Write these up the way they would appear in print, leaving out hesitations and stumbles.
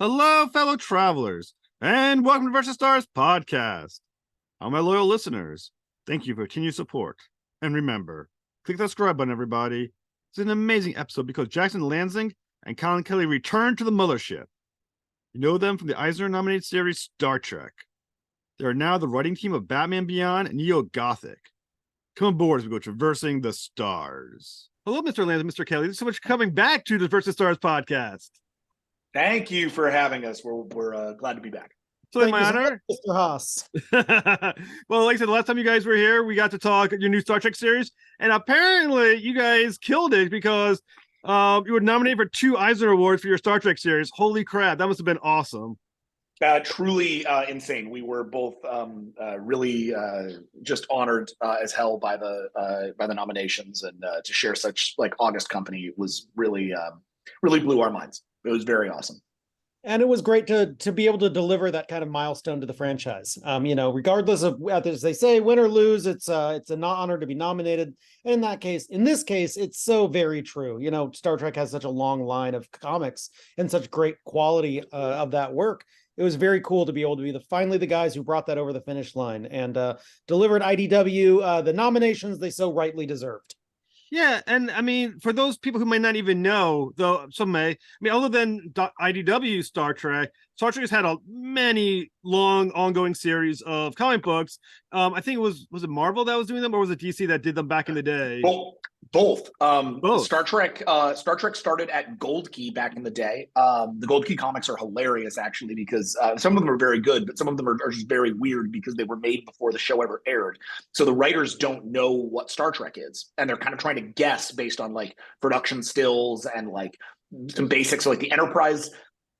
Hello, fellow travelers, and welcome to Versus Stars podcast. All my loyal listeners, thank you for continued support. And remember, click the subscribe button, everybody. It's an amazing episode because Jackson Lanzing and Collin Kelly return to the mothership. You know them from the Eisner nominated series Star Trek. They are now the writing team of Batman Beyond Neo-Gothic. Come aboard as we go traversing the stars. Hello, Mr. Lanzing, Mr. Kelly. Thanks so much for coming back to the Versus Stars podcast. Thank you for having us. We're glad to be back. So my honor, Mr. Haas. Well, like I said, the last time you guys were here, we got to talk your new Star Trek series, and apparently you guys killed it because you were nominated for 2 Eisner Awards for your Star Trek series. Holy crap, that must have been awesome. Truly insane. We were both really just honored as hell by the nominations, and to share such like august company was really blew our minds. It was very awesome. And it was great to be able to deliver that kind of milestone to the franchise. Regardless of as they say, win or lose, it's an honor to be nominated. And in this case, it's so very true. Star Trek has such a long line of comics and such great quality of that work. It was very cool to be able to be finally the guys who brought that over the finish line and delivered IDW the nominations they so rightly deserved. Yeah, and I mean, for those people who might not even know, though some may, other than IDW Star Trek has had many long, ongoing series of comic books. I think was it Marvel that was doing them, or was it DC that did them back in the day? Both. Both. Star Trek started at Gold Key back in the day. The Gold Key comics are hilarious, actually, because some of them are very good, but some of them are just very weird because they were made before the show ever aired. So the writers don't know what Star Trek is, and they're kind of trying to guess based on like production stills and like some basics. So like the Enterprise.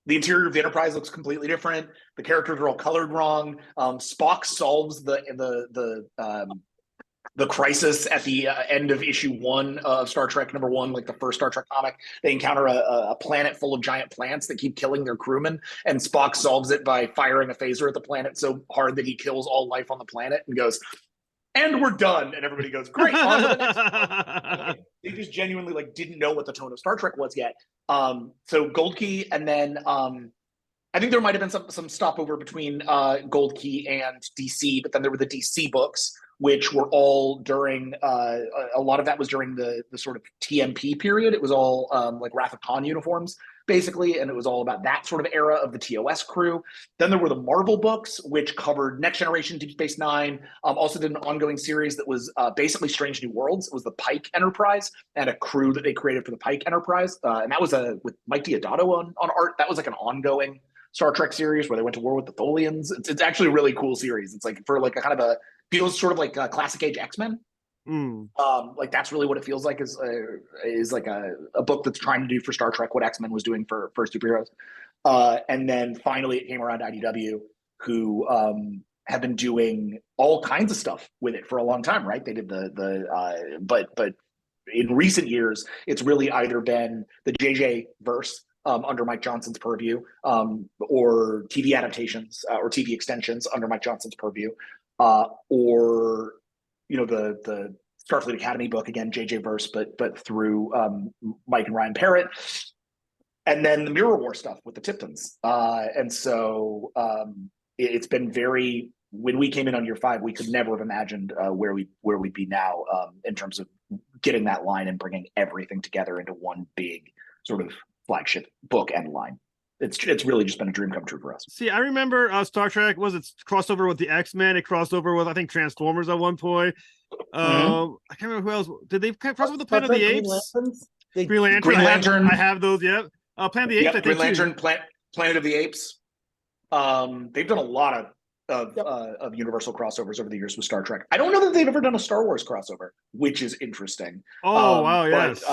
The interior of the Enterprise looks completely different. The characters are all colored wrong. Spock solves the crisis at the end of issue 1 of Star Trek #1, like the first Star Trek comic. They encounter a planet full of giant plants that keep killing their crewmen, and Spock solves it by firing a phaser at the planet so hard that he kills all life on the planet and goes, "And we're done." And everybody goes, "Great, on to the next one." They just genuinely like didn't know what the tone of Star Trek was yet. So Gold Key, and then I think there might have been some stopover between Gold Key and DC, but then there were the DC books, which were all during a lot of that was during the sort of TMP period. It was all like Wrath of Khan uniforms, basically, and it was all about that sort of era of the TOS crew. Then there were the Marvel books, which covered Next Generation, Deep Space Nine. Also did an ongoing series that was basically Strange New Worlds. It was the Pike Enterprise and a crew that they created for the Pike Enterprise, and that was with Mike Diodato on art. That was like an ongoing Star Trek series where they went to war with the Tholians. It's actually a really cool series. It's like for like a kind of feels sort of like classic age X-Men. Like that's really what it feels like is like a book that's trying to do for Star Trek what X-Men was doing for superheroes. And then finally it came around to IDW, who have been doing all kinds of stuff with it for a long time, right? They did but in recent years, it's really either been the JJ verse under Mike Johnson's purview, or TV adaptations or TV extensions under Mike Johnson's purview. Or the Starfleet Academy book, again JJ verse, but through Mike and Ryan Parrott, and then the Mirror War stuff with the Tiptons, and so it's been very. When we came in on year 5, we could never have imagined where we'd be now in terms of getting that line and bringing everything together into one big sort of flagship book and line. It's really just been a dream come true for us. See, I remember Star Trek crossover with the X-Men. It crossed over with, I think, Transformers at one point. I can't remember who else. Did they cross over with the Planet of the Apes? Green Lantern. I have those. Yeah. Planet of the Apes. I think Green Lantern, Planet of the Apes. They've done a lot of Universal crossovers over the years with Star Trek. I don't know that they've ever done a Star Wars crossover, which is interesting. Oh wow, yes.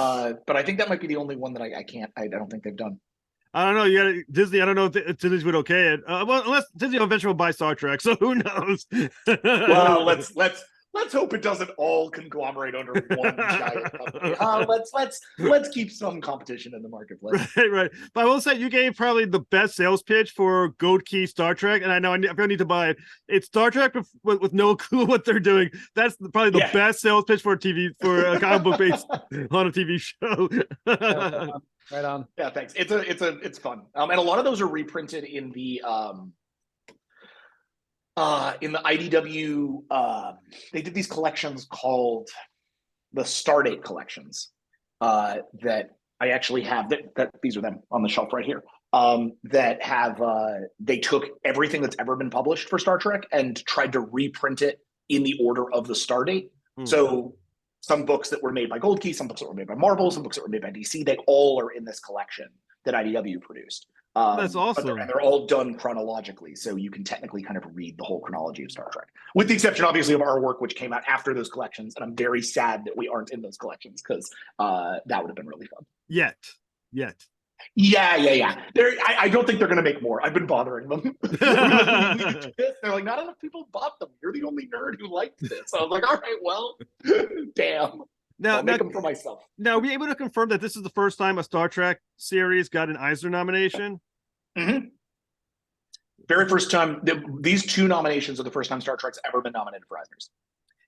But I think that might be the only one that I don't think they've done. I don't know. You got Disney. I don't know if Disney would okay it. Well, unless Disney eventually will buy Star Trek, so who knows? Well, let's let's hope it doesn't all conglomerate under one giant company. Let's keep some competition in the marketplace. Right. But I will say you gave probably the best sales pitch for Gold Key Star Trek, and I know I need to buy it. It's Star Trek with no clue what they're doing. That's probably the best sales pitch for a comic book based on a TV show. Right on. Yeah, thanks. It's fun. And a lot of those are reprinted in the IDW. They did these collections called the Stardate collections that I actually have. That these are them on the shelf right here. That have they took everything that's ever been published for Star Trek and tried to reprint it in the order of the Stardate. So some books that were made by Gold Key, some books that were made by Marvel, some books that were made by DC, they all are in this collection that IDW produced. That's awesome. They're all done chronologically, so you can technically kind of read the whole chronology of Star Trek, with the exception, obviously, of our work, which came out after those collections. And I'm very sad that we aren't in those collections because that would have been really fun. Yet. Yeah. I don't think they're going to make more. I've been bothering them. They're like, not enough people bought them. You're the only nerd who liked this. So I was like, all right, well, damn. I'll make them for myself. Now, are we able to confirm that this is the first time a Star Trek series got an Eisner nomination? Mm-hmm. Very first time. These two nominations are the first time Star Trek's ever been nominated for Eisners.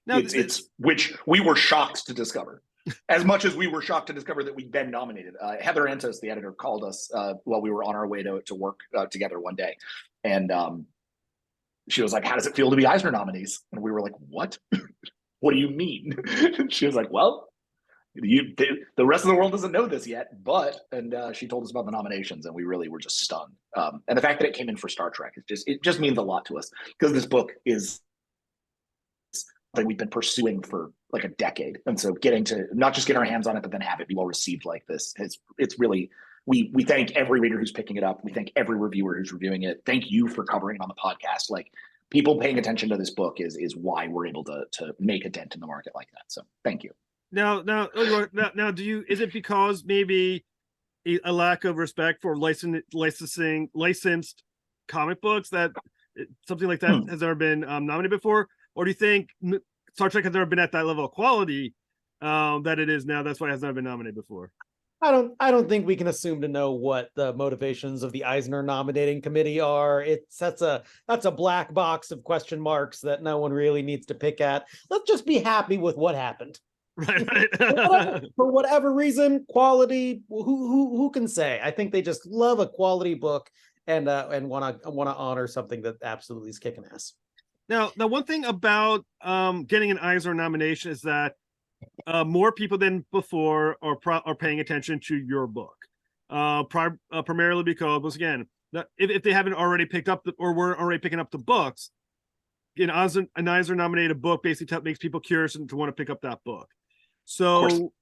Now, it's which we were shocked to discover. As much as we were shocked to discover that we'd been nominated. Heather Antos, the editor, called us while we were on our way to work together one day. And she was like, how does it feel to be Eisner nominees? And we were like, what? What do you mean? She was like, well, the rest of the world doesn't know this yet, but, and she told us about the nominations, and we really were just stunned. And the fact that it came in for Star Trek, it just means a lot to us, because this book is something we've been pursuing for like a decade. And so getting to not just get our hands on it, but then have it be well received like this, it's really, we thank every reader who's picking it up. We thank every reviewer who's reviewing it. Thank you for covering it on the podcast. Like, people paying attention to this book is why we're able to make a dent in the market like that. So thank you. Now, is it because maybe a lack of respect for licensed comic books that something like that has never been nominated before? Or do you think Star Trek has never been at that level of quality that it is now? That's why it has never been nominated before. I don't think we can assume to know what the motivations of the Eisner nominating committee are. That's a black box of question marks that no one really needs to pick at. Let's just be happy with what happened. Right. For whatever reason, quality. Who can say? I think they just love a quality book and want to honor something that absolutely is kicking ass. Now, one thing about getting an Eisner nomination is that more people than before are paying attention to your book, primarily because, once again, if they haven't already picked up or weren't already picking up the books, an Eisner nominated book basically makes people curious and to want to pick up that book. So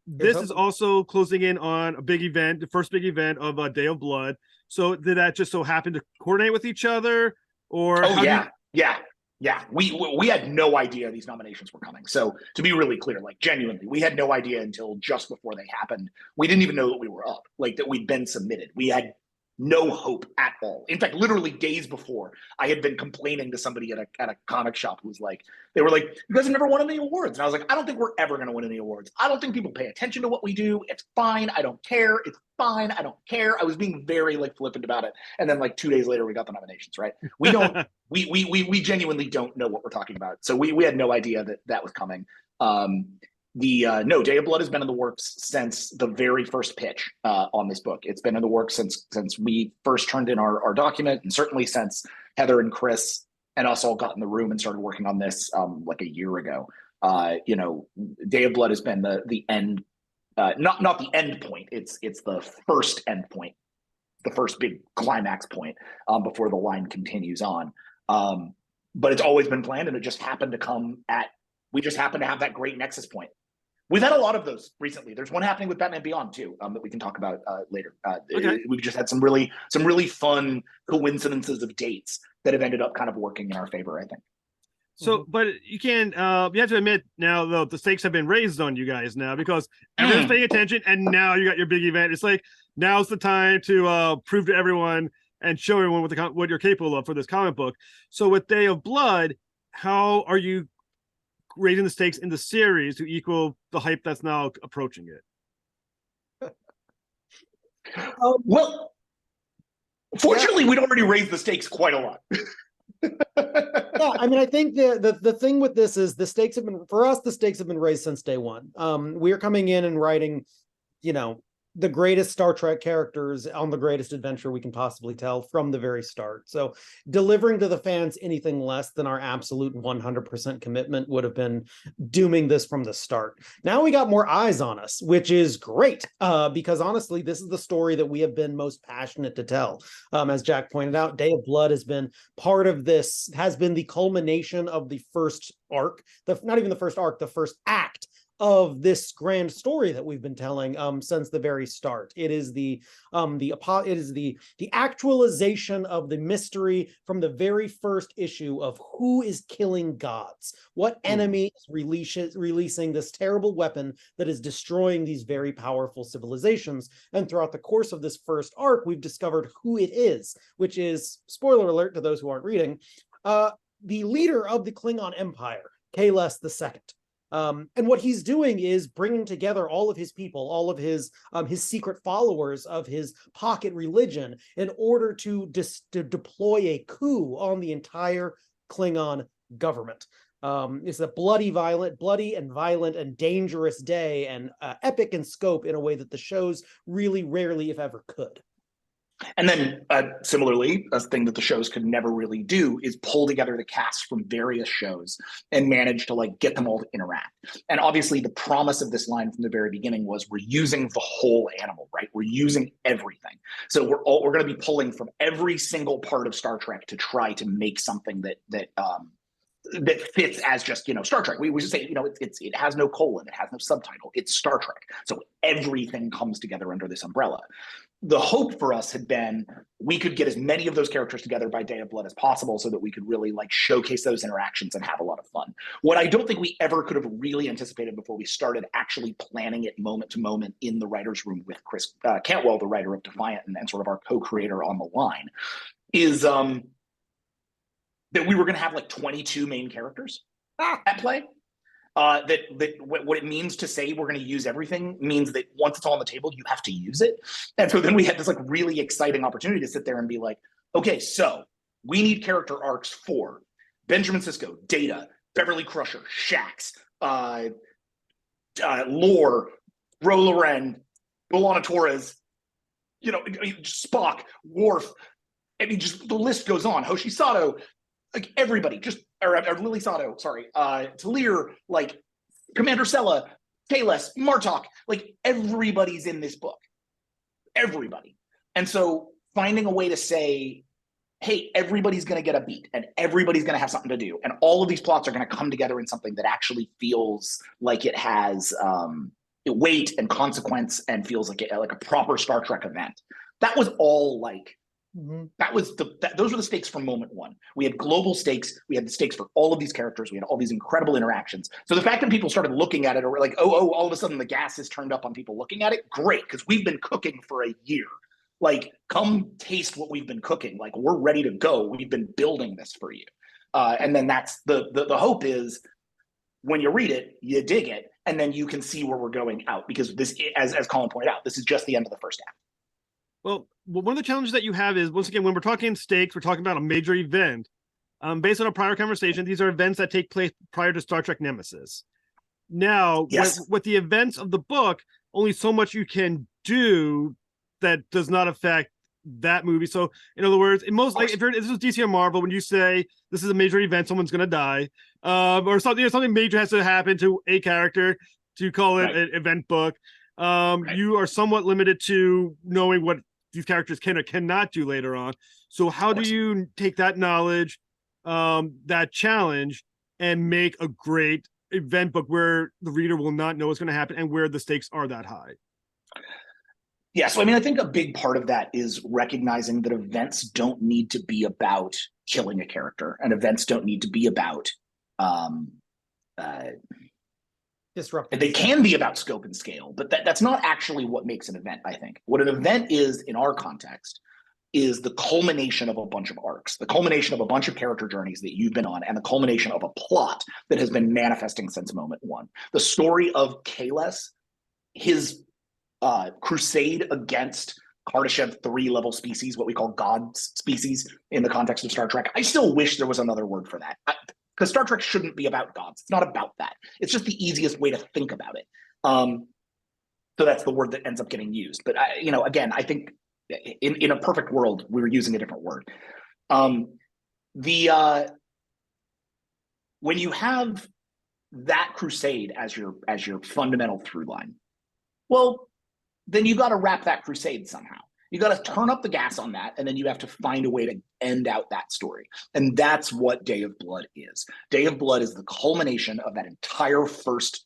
this is also closing in on a big event, the first big event of Day of Blood. So did that just so happen to coordinate with each other, or? Yeah, we had no idea these nominations were coming. So to be really clear, like genuinely, we had no idea until just before they happened. We didn't even know that we were up, like that we'd been submitted. We had no hope at all. In fact, literally days before, I had been complaining to somebody at a comic shop who was like, they were like, you guys have never won any awards. And I was like, I don't think we're ever going to win any awards. I don't think people pay attention to what we do. It's fine. I don't care. It's fine. I don't care. I was being very like flippant about it. And then like 2 days later, we got the nominations, right? We don't, we genuinely don't know what we're talking about. So we had no idea that was coming. No, Day of Blood has been in the works since the very first pitch on this book. It's been in the works since we first turned in our document, and certainly since Heather and Chris and us all got in the room and started working on this like a year ago. Day of Blood has been the end, not the end point. It's the first end point, the first big climax point before the line continues on. But it's always been planned, and it just happened to come at. We just happen to have that great nexus point. We've had a lot of those recently. There's one happening with Batman Beyond too, that we can talk about later. Okay. We've just had some really fun coincidences of dates that have ended up kind of working in our favor, I think. So, but you can, you have to admit now, though, the stakes have been raised on you guys now, because everyone's paying attention, and now you got your big event. It's like, now's the time to prove to everyone and show everyone what you're capable of for this comic book. So with Day of Blood, how are you raising the stakes in the series to equal the hype that's now approaching it? Well, fortunately, we'd already raised the stakes quite a lot. Yeah, I mean, I think the thing with this is the stakes have been, for us, the stakes have been raised since day one. We're coming in and writing, the greatest Star Trek characters on the greatest adventure we can possibly tell from the very start. So delivering to the fans anything less than our absolute 100% commitment would have been dooming this from the start. Now we got more eyes on us, which is great, because honestly, this is the story that we have been most passionate to tell. As Jack pointed out, Day of Blood has been part of this, has been the culmination of the first arc, not even the first arc, the first act of this grand story that we've been telling since the very start. It is the actualization of the mystery from the very first issue of who is killing gods. What enemy is releasing this terrible weapon that is destroying these very powerful civilizations? And throughout the course of this first arc, we've discovered who it is, which is, spoiler alert to those who aren't reading, the leader of the Klingon Empire, Kahless II. And what he's doing is bringing together all of his people, all of his secret followers of his pocket religion in order to deploy a coup on the entire Klingon government. It's a bloody and violent and dangerous day, and epic in scope in a way that the shows really rarely, if ever, could. And then similarly, a thing that the shows could never really do is pull together the cast from various shows and manage to get them all to interact. And obviously the promise of this line from the very beginning was we're using the whole animal, right? We're using everything. So we're going to be pulling from every single part of Star Trek to try to make something that fits as just, Star Trek. We just say, it has no colon, it has no subtitle, it's Star Trek. So everything comes together under this umbrella. The hope for us had been we could get as many of those characters together by Day of Blood as possible so that we could really showcase those interactions and have a lot of fun. What I don't think we ever could have really anticipated before we started actually planning it moment to moment in the writer's room with Chris Cantwell, the writer of Defiant and sort of our co-creator on the line, is that we were going to have 22 main characters at play. That what it means to say we're going to use everything means that once it's all on the table, you have to use it. And so then we had this really exciting opportunity to sit there and be like, okay, so we need character arcs for Benjamin Sisko, Data, Beverly Crusher, Shax, Lore, Ro Loren, B'Elanna Torres, Spock, Worf. I mean, just the list goes on. Hoshi Sato, everybody, or Lily Sato, sorry, Talir, Commander Sella, Kahless, Martok, everybody's in this book. Everybody. And so finding a way to say, hey, everybody's going to get a beat and everybody's going to have something to do. And all of these plots are going to come together in something that actually feels like it has weight and consequence and feels like a proper Star Trek event. That was all that was those were the stakes from moment one. We had global stakes. We had the stakes for all of these characters. We had all these incredible interactions. So the fact that people started looking at it, or were all of a sudden the gas is turned up on people looking at it, great, because we've been cooking for a year. Come taste what we've been cooking. We're ready to go. We've been building this for you. And then that's the hope is when you read it, you dig it, and then you can see where we're going out. Because this, as Colin pointed out, this is just the end of the first act. Well, one of the challenges that you have is, once again, when we're talking stakes, we're talking about a major event. Based on a prior conversation, these are events that take place prior to Star Trek Nemesis. Now, yes, with the events of the book, only so much you can do that does not affect that movie. So, in other words, if this was DC or Marvel, when you say this is a major event, someone's going to die, or something major has to happen to a character to call it an event book. You are somewhat limited to knowing what these characters can or cannot do later on. So how do you take that knowledge, that challenge, and make a great event book where the reader will not know what's going to happen and where the stakes are that high? Yeah, so I think a big part of that is recognizing that events don't need to be about killing a character, and events don't need to be about disruptive. They can be about scope and scale, but that's not actually what makes an event, I think. What an event is in our context is the culmination of a bunch of arcs, the culmination of a bunch of character journeys that you've been on, and the culmination of a plot that has been manifesting since moment one. The story of Kahless, his crusade against Kardashev 3-level species, what we call God species in the context of Star Trek. I still wish there was another word for that, because Star Trek shouldn't be about gods. It's not about that. It's just the easiest way to think about it. So that's the word that ends up getting used. But again, I think in a perfect world, we were using a different word. When you have that crusade as your fundamental through line, well, then you got to wrap that crusade somehow. You got to turn up the gas on that, and then you have to find a way to end out that story. And that's what Day of Blood is. Day of Blood is the culmination of that entire first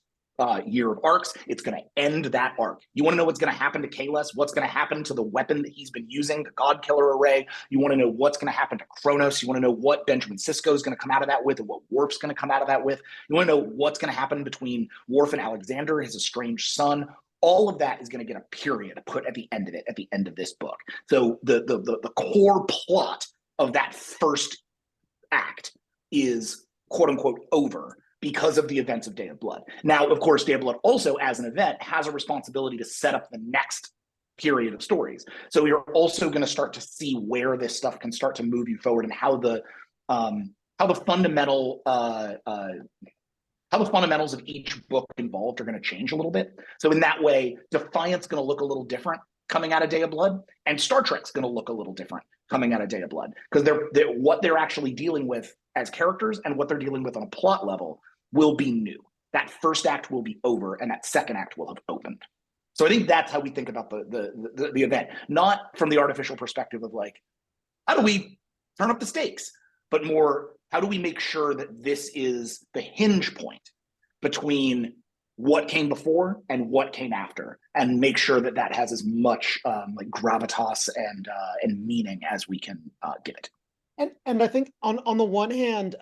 year of arcs. It's going to end that arc. You want to know what's going to happen to Kahless? What's going to happen to the weapon that he's been using, the God Killer Array? You want to know what's going to happen to Kronos? You want to know what Benjamin Sisko is going to come out of that with, and what Worf's going to come out of that with? You want to know what's going to happen between Worf and Alexander, his estranged son? All of that is going to get a period put at the end of it, at the end of this book. So the core plot of that first act is quote unquote over because of the events of Day of Blood. Now, of course, Day of Blood also, as an event, has a responsibility to set up the next period of stories. So we are also going to start to see where this stuff can start to move you forward, and how the fundamentals of each book involved are going to change a little bit. So in that way, Defiant's going to look a little different coming out of Day of Blood, and Star Trek's going to look a little different coming out of Day of Blood, because what they're actually dealing with as characters and what they're dealing with on a plot level will be new. That first act will be over, and that second act will have opened. So I think that's how we think about the event, not from the artificial perspective of like, how do we turn up the stakes, but more, how do we make sure that this is the hinge point between what came before and what came after, and make sure that that has as much like gravitas and meaning as we can give it. And I think on the one hand,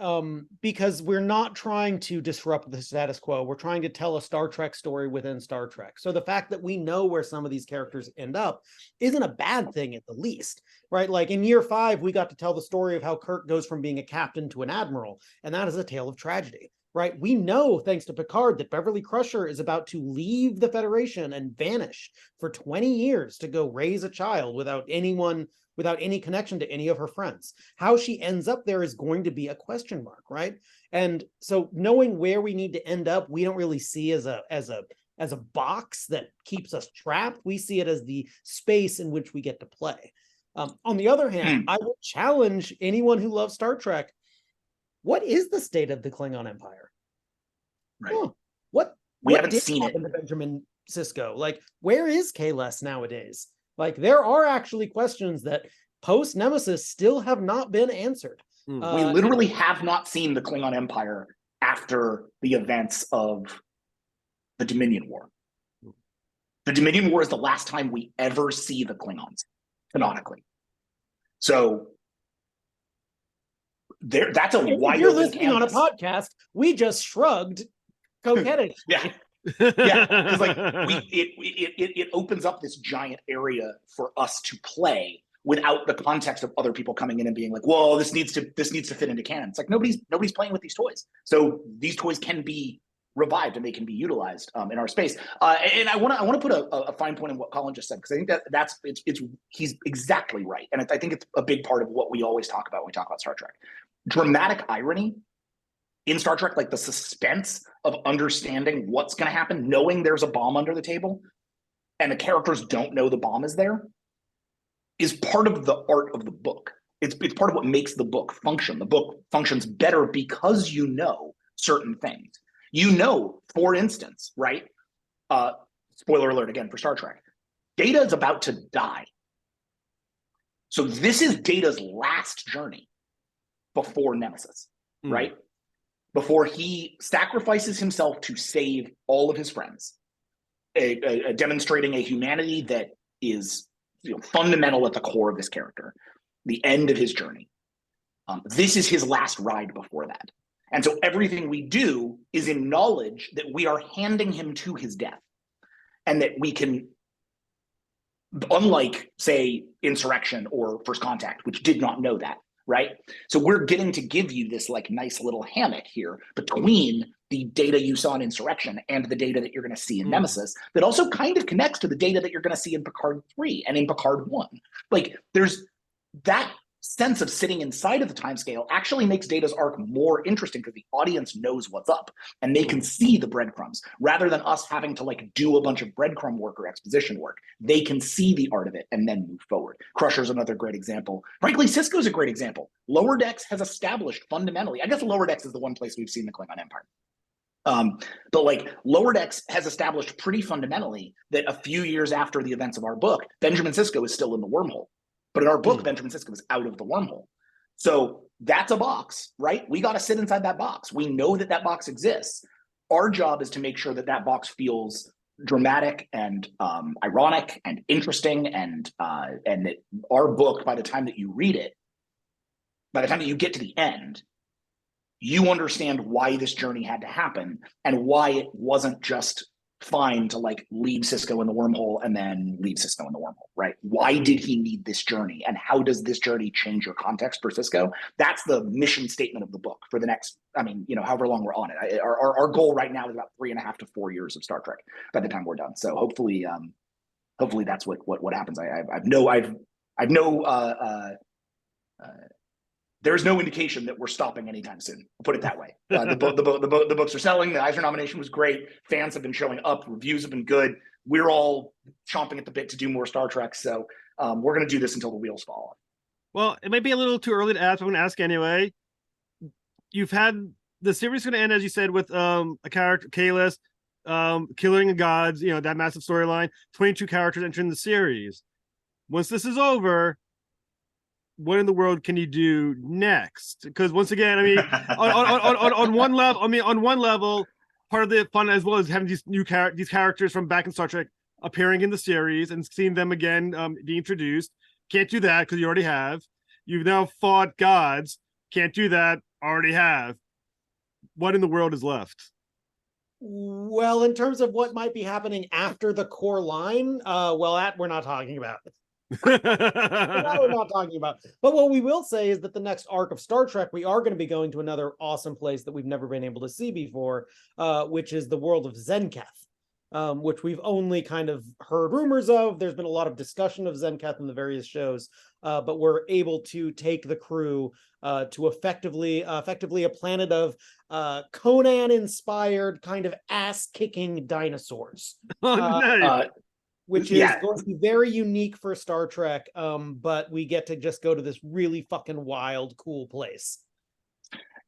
because we're not trying to disrupt the status quo, we're trying to tell a Star Trek story within Star Trek. So the fact that we know where some of these characters end up isn't a bad thing, at the least, right? Like in year 5, we got to tell the story of how Kirk goes from being a captain to an admiral, and that is a tale of tragedy, right? We know, thanks to Picard, that Beverly Crusher is about to leave the Federation and vanish for 20 years to go raise a child without any connection to any of her friends. How she ends up there is going to be a question mark, right? And so knowing where we need to end up, we don't really see as a box that keeps us trapped. We see it as the space in which we get to play. On the other hand, I would challenge anyone who loves Star Trek. What is the state of the Klingon Empire? Right. We haven't seen it. To Benjamin Sisko? Like, where is Kahless nowadays? Like, there are actually questions that post Nemesis still have not been answered. We literally have not seen the Klingon Empire after the events of the Dominion War. The Dominion War is the last time we ever see the Klingons canonically. So that's a wide You're open listening canvas. On a podcast, we just shrugged coquetting. Yeah, because like it opens up this giant area for us to play without the context of other people coming in and being like, "Whoa, this needs to fit into canon." It's like nobody's playing with these toys, so these toys can be revived and they can be utilized in our space. And I want to put a fine point on what Collin just said, because I think that's he's exactly right, and I think it's a big part of what we always talk about when we talk about Star Trek. Dramatic irony in Star Trek, like the suspense of understanding what's going to happen, knowing there's a bomb under the table, and the characters don't know the bomb is there, is part of the art of the book. It's part of what makes the book function. The book functions better because you know certain things. You know, for instance, right? Spoiler alert again for Star Trek. Data is about to die. So this is Data's last journey before Nemesis, right? Before he sacrifices himself to save all of his friends, demonstrating a humanity that is fundamental at the core of this character, the end of his journey. This is his last ride before that. And so everything we do is in knowledge that we are handing him to his death, and that we can unlike, say, Insurrection or First Contact, which did not know that, right? So we're getting to give you this like nice little hammock here between the data you saw in Insurrection and the data that you're going to see in Nemesis that also kind of connects to the data that you're going to see in Picard 3 and in Picard 1. Like, there's that sense of sitting inside of the timescale actually makes Data's arc more interesting because the audience knows what's up and they can see the breadcrumbs rather than us having to like do a bunch of breadcrumb work or exposition work. They can see the art of it and then move forward. Crusher's another great example. Frankly, Cisco's a great example. Lower Decks has established fundamentally, I guess Lower Decks is the one place we've seen the Klingon Empire. But like Lower Decks has established pretty fundamentally that a few years after the events of our book, Benjamin Sisko is still in the wormhole. But in our book, Benjamin Sisko is out of the wormhole. So that's a box, right? We got to sit inside that box. We know that that box exists. Our job is to make sure that that box feels dramatic and ironic and interesting, and that our book, by the time that you read it, by the time that you get to the end, you understand why this journey had to happen and why it wasn't just fine to like leave Sisko in the wormhole and then leave Sisko in the wormhole, right? Why did he need this journey, and how does this journey change your context for Sisko? That's the mission statement of the book for the next, I mean, you know, however long we're on it. Our goal right now is about 3.5 to 4 years of Star Trek by the time we're done. So hopefully that's what happens. There's no indication that we're stopping anytime soon. I'll put it that way. The books are selling. The Eisner nomination was great. Fans have been showing up. Reviews have been good. We're all chomping at the bit to do more Star Trek. So we're going to do this until the wheels fall off. Well, it may be a little too early to ask, but I'm going to ask anyway. You've had the series going to end, as you said, with a character, Kalis, killing the gods, you know, that massive storyline, 22 characters entering the series. Once this is over, what in the world can you do next? Because once again, I mean, on one level, part of the fun as well is having these characters from back in Star Trek appearing in the series and seeing them again being introduced. Can't do that because you already have. You've now fought gods. Can't do that. Already have. What in the world is left? Well, in terms of what might be happening after the core line, that we're not talking about. That we're not talking about. But what we will say is that the next arc of Star Trek, we are going to be going to another awesome place that we've never been able to see before, which is the world of Zenketh, which we've only kind of heard rumors of. There's been a lot of discussion of Zenketh in the various shows, but we're able to take the crew to effectively a planet of Conan-inspired kind of ass-kicking dinosaurs. Which is going to be very unique for Star Trek, but we get to just go to this really fucking wild, cool place.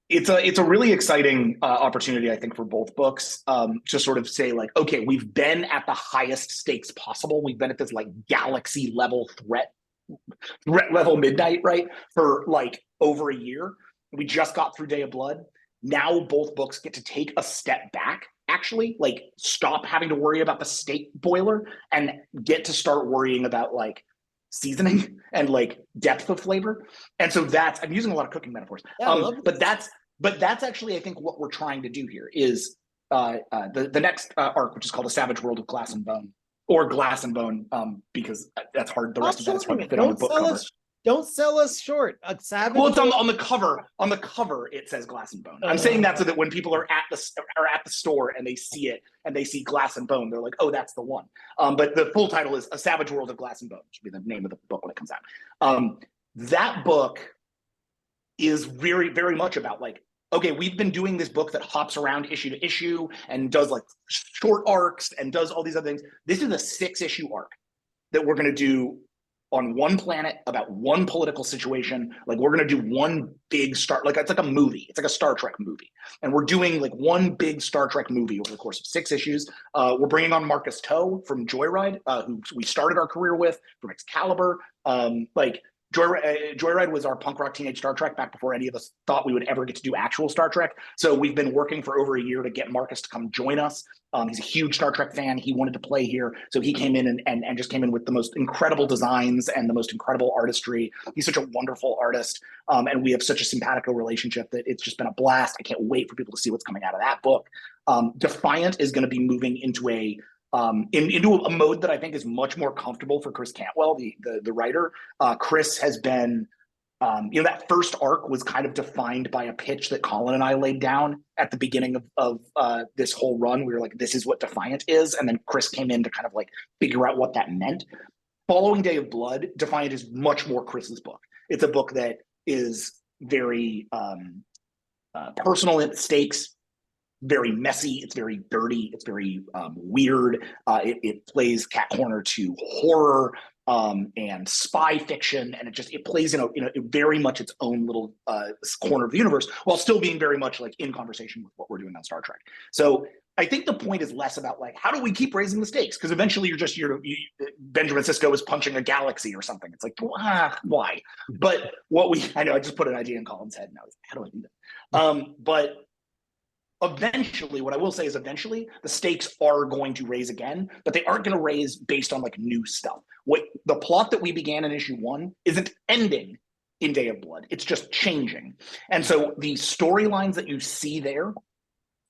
It's a really exciting opportunity, I think, for both books to sort of say, like, okay, we've been at the highest stakes possible. We've been at this like galaxy level threat level midnight, right, for like over a year. We just got through Day of Blood. Now both books get to take a step back, actually, like stop having to worry about the steak boiler and get to start worrying about like seasoning and like depth of flavor. And so I'm using a lot of cooking metaphors. But that's actually, I think, what we're trying to do here is the next arc, which is called A Savage World of Glass and Bone, or Glass and Bone, because that's hard. The rest of that is hard to fit on the book cover. Don't sell us short. A savage. Well, it's on the cover. On the cover, it says Glass and Bone. I'm saying that so that when people are at the store and they see it and they see Glass and Bone, they're like, "Oh, that's the one." But the full title is A Savage World of Glass and Bone. Should be the name of the book when it comes out. That book is very, very much about like, okay, we've been doing this book that hops around issue to issue and does like short arcs and does all these other things. This is a 6-issue arc that we're going to do on one planet about one political situation. Like, we're going to do one big it's like a movie. It's like a Star Trek movie. And we're doing like one big Star Trek movie over the course of 6 issues. We're bringing on Marcus Toe from Joyride, who we started our career with, from Excalibur. Joyride was our punk rock teenage Star Trek back before any of us thought we would ever get to do actual Star Trek. So we've been working for over a year to get Marcus to come join us. He's a huge Star Trek fan. He wanted to play here. So he came in and just came in with the most incredible designs and the most incredible artistry. He's such a wonderful artist. And we have such a simpatico relationship that it's just been a blast. I can't wait for people to see what's coming out of that book. Defiant is going to be moving into a into a mode that I think is much more comfortable for Chris Cantwell, the writer. Chris has been, that first arc was kind of defined by a pitch that Collin and I laid down at the beginning of this whole run. We were like, this is what Defiant is. And then Chris came in to kind of like figure out what that meant. Following Day of Blood, Defiant is much more Chris's book. It's a book that is very personal in its stakes, very messy, it's very dirty, it's very weird. It plays cat corner to horror and spy fiction, and it plays in a very much its own little corner of the universe, while still being very much like in conversation with what we're doing on Star Trek. So I think the point is less about like, how do we keep raising the stakes? Because eventually Benjamin Sisko is punching a galaxy or something. It's like, why? But I know I just put an idea in Colin's head and I was like, how do I do that? But eventually, what I will say is eventually the stakes are going to raise again, but they aren't going to raise based on like new stuff. What the plot that we began in issue 1 isn't ending in Day of Blood. It's just changing. And so the storylines that you see there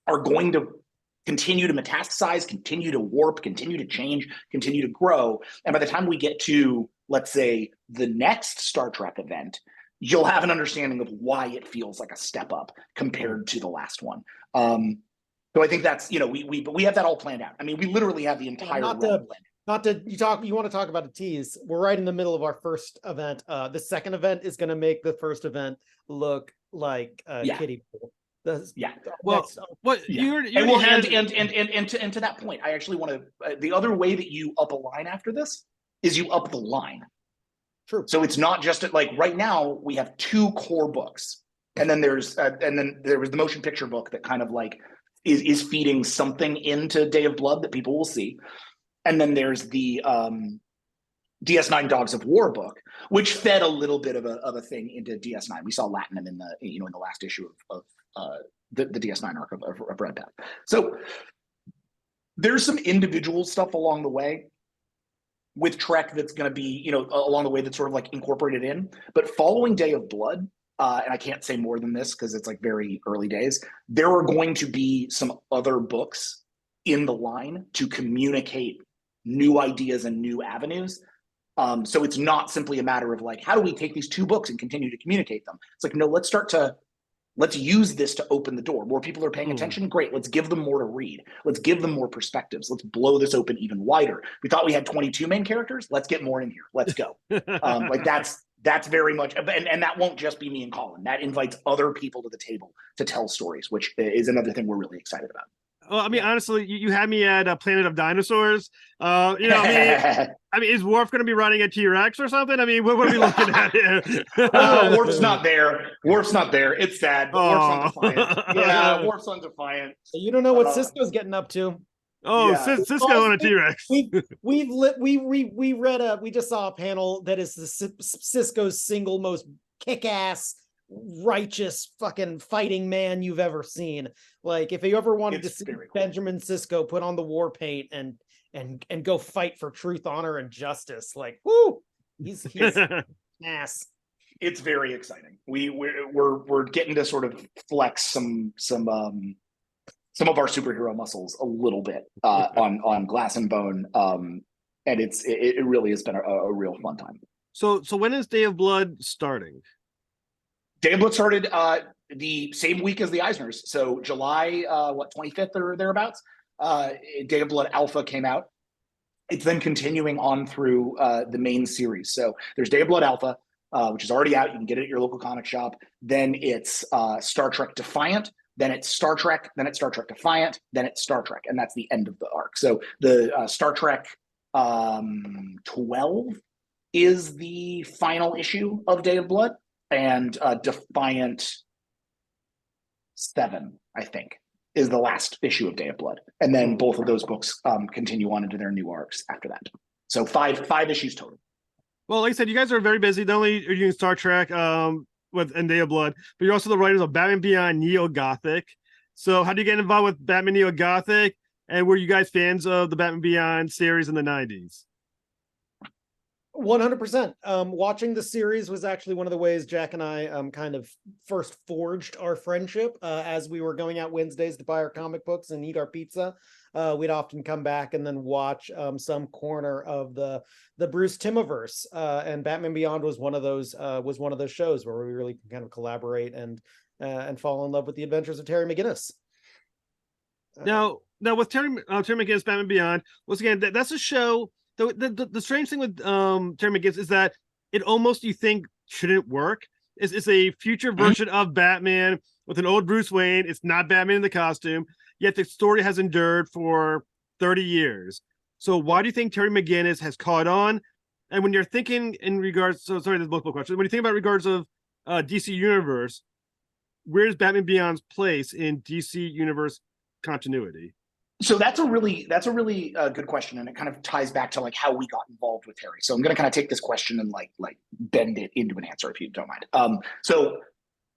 are going to continue to metastasize, continue to warp, continue to change, continue to grow. And by the time we get to, let's say, the next Star Trek event, you'll have an understanding of why it feels like a step up compared to the last one. So I think that's, we have that all planned out. I mean, we literally have the entire run planned. You want to talk about a tease. We're right in the middle of our first event. The second event is going to make the first event look like kiddie pool. And to that point, I actually want to. The other way that you up a line after this is you up the line. True. So it's not just like right now we have 2 core books, and then there was the motion picture book that kind of like is feeding something into Day of Blood that people will see, and then there's the DS9 Dogs of War book, which fed a little bit of a thing into DS9. We saw Latinum in the last issue of the DS9 arc of Red Path. So there's some individual stuff along the way with Trek that's going to be, along the way that's sort of like incorporated in. But following Day of Blood, and I can't say more than this because it's like very early days, there are going to be some other books in the line to communicate new ideas and new avenues. So it's not simply a matter of like, how do we take these 2 books and continue to communicate them? It's like, no, let's use this to open the door. More people are paying attention. Great. Let's give them more to read. Let's give them more perspectives. Let's blow this open even wider. We thought we had 22 main characters. Let's get more in here. Let's go. Like that's very much, and that won't just be me and Collin. That invites other people to the table to tell stories, which is another thing we're really excited about. Well, I mean, honestly, you had me at Planet of Dinosaurs. I mean, is Worf going to be running a T-Rex or something? I mean, what are we looking at here? Worf's not there. It's sad. But Worf's on Defiant. Yeah, Worf's on Defiant. You don't know what Sisko's getting up to. Oh, yeah. Sisko's on a T-Rex. We just saw a panel that is Sisko's single most kick-ass, righteous fucking fighting man you've ever seen. Like, if you ever wanted to see Benjamin Sisko put on the war paint and go fight for truth, honor, and justice, like, whoo, he's ass. It's very exciting. We're getting to sort of flex some of our superhero muscles a little bit on Glass and Bone, and it really has been a real fun time. So when is Day of Blood starting? Day of Blood started the same week as the Eisners, so July 25th or thereabouts. Day of Blood Alpha came out. It's then continuing on through the main series. So there's Day of Blood Alpha, which is already out. You can get it at your local comic shop. Then it's Star Trek Defiant. Then it's Star Trek. Then it's Star Trek Defiant. Then it's Star Trek, and that's the end of the arc. So the Star Trek 12 is the final issue of Day of Blood, and Defiant 7, I think, is the last issue of Day of Blood. And then both of those books continue on into their new arcs after that. So five issues total. Well, like I said, you guys are very busy. Not only are you doing Star Trek and Day of Blood, but you're also the writers of Batman Beyond Neo-Gothic. So how do you get involved with Batman Neo-Gothic? And were you guys fans of the Batman Beyond series in the 90s? 100%. Watching the series was actually one of the ways Jack and I kind of first forged our friendship. As we were going out Wednesdays to buy our comic books and eat our pizza, we'd often come back and then watch some corner of the Bruce Timmiverse. And Batman Beyond was one of those shows where we really kind of collaborate and fall in love with the adventures of Terry McGinnis. Now with Terry McGinnis, Batman Beyond, once again, that's a show. The strange thing with Terry McGinnis is that it almost, you think, shouldn't work. It's a future version of Batman with an old Bruce Wayne. It's not Batman in the costume, yet the story has endured for 30 years. So why do you think Terry McGinnis has caught on? And when you're thinking in regards, so sorry, there's multiple questions. When you think about regards of DC Universe, where's Batman Beyond's place in DC Universe continuity? So that's a really good question, and it kind of ties back to like how we got involved with Terry. So I'm going to kind of take this question and like bend it into an answer, if you don't mind. So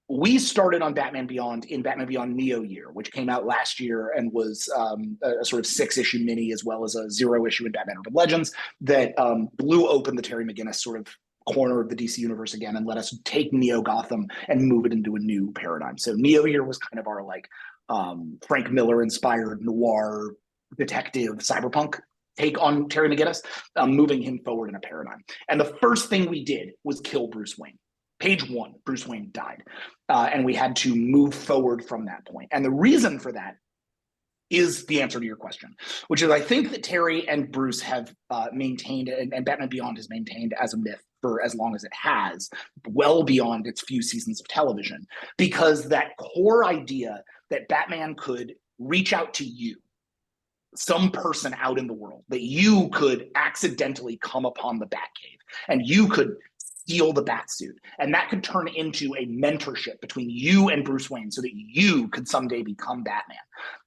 we started on Batman Beyond in Batman Beyond Neo Year, which came out last year and was a sort of 6-issue mini, as well as a 0-issue in Batman Urban Legends that blew open the Terry McGinnis sort of corner of the DC universe again and let us take Neo-Gotham and move it into a new paradigm. So Neo Year was kind of our like Frank Miller inspired noir detective cyberpunk take on Terry McGinnis, moving him forward in a paradigm. And the first thing we did was kill Bruce Wayne. Page 1, Bruce Wayne died. And we had to move forward from that point. And the reason for that is the answer to your question, which is I think that Terry and Bruce have maintained, and Batman Beyond has maintained as a myth for as long as it has, well beyond its few seasons of television, because that core idea that Batman could reach out to you, some person out in the world, that you could accidentally come upon the Batcave and you could steal the Batsuit, and that could turn into a mentorship between you and Bruce Wayne so that you could someday become Batman.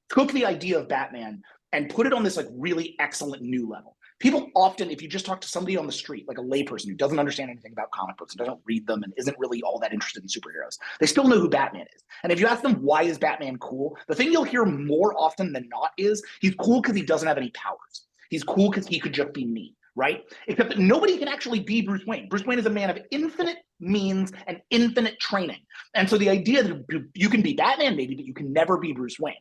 Took the idea of Batman and put it on this like really excellent new level. People often, if you just talk to somebody on the street, like a layperson who doesn't understand anything about comic books and doesn't read them and isn't really all that interested in superheroes, they still know who Batman is. And if you ask them, why is Batman cool? The thing you'll hear more often than not is he's cool because he doesn't have any powers. He's cool because he could just be me, right? Except that nobody can actually be Bruce Wayne. Bruce Wayne is a man of infinite means and infinite training. And so the idea that you can be Batman maybe, but you can never be Bruce Wayne.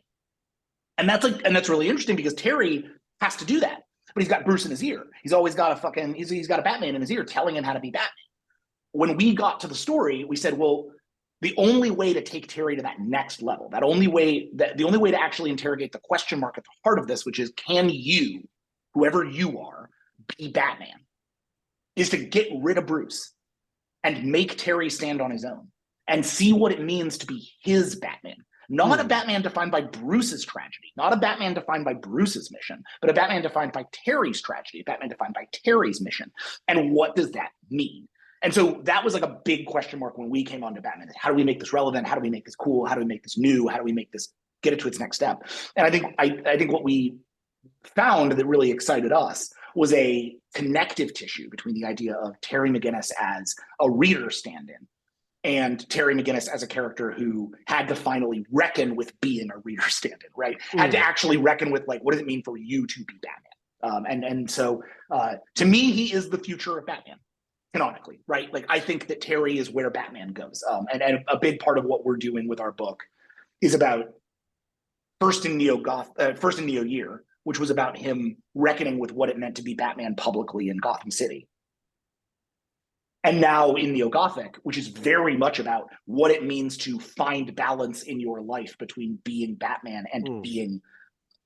And that's really interesting because Terry has to do that. But he's got Bruce in his ear. He's always got he's got a Batman in his ear telling him how to be Batman. When we got to the story, we said, well, the only way to take Terry to that next level, the only way to actually interrogate the question mark at the heart of this, which is, can you, whoever you are, be Batman, is to get rid of Bruce and make Terry stand on his own and see what it means to be his Batman. Not a Batman defined by Bruce's tragedy, not a Batman defined by Bruce's mission, but a Batman defined by Terry's tragedy, a Batman defined by Terry's mission. And what does that mean? And so that was like a big question mark when we came onto Batman. How do we make this relevant? How do we make this cool? How do we make this new? How do we make this, get it to its next step? And I think what we found that really excited us was a connective tissue between the idea of Terry McGinnis as a reader stand-in and Terry McGinnis as a character who had to finally reckon with being a reader stand-in, right? Had to actually reckon with, like, what does it mean for you to be Batman? And so to me, he is the future of Batman, canonically, right? Like, I think that Terry is where Batman goes. And a big part of what we're doing with our book is about first in Neo Year, which was about him reckoning with what it meant to be Batman publicly in Gotham City. And now in Neo-Gothic, which is very much about what it means to find balance in your life between being Batman and being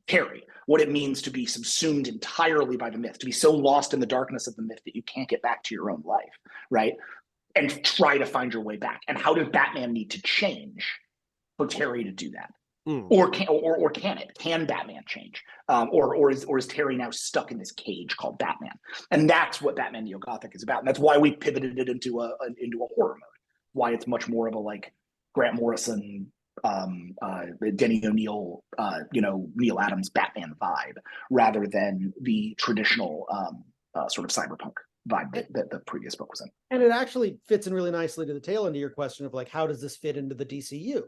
Terry, what it means to be subsumed entirely by the myth, to be so lost in the darkness of the myth that you can't get back to your own life, right? And try to find your way back. And how does Batman need to change for Terry to do that? Or can it? Can Batman change? Or is Terry now stuck in this cage called Batman? And that's what Batman Neo-Gothic is about. And that's why we pivoted it into a horror mode. Why it's much more of a like Grant Morrison, Denny O'Neil, Neil Adams Batman vibe, rather than the traditional sort of cyberpunk vibe that the previous book was in. And it actually fits in really nicely to the tail end of your question of like, how does this fit into the DCU?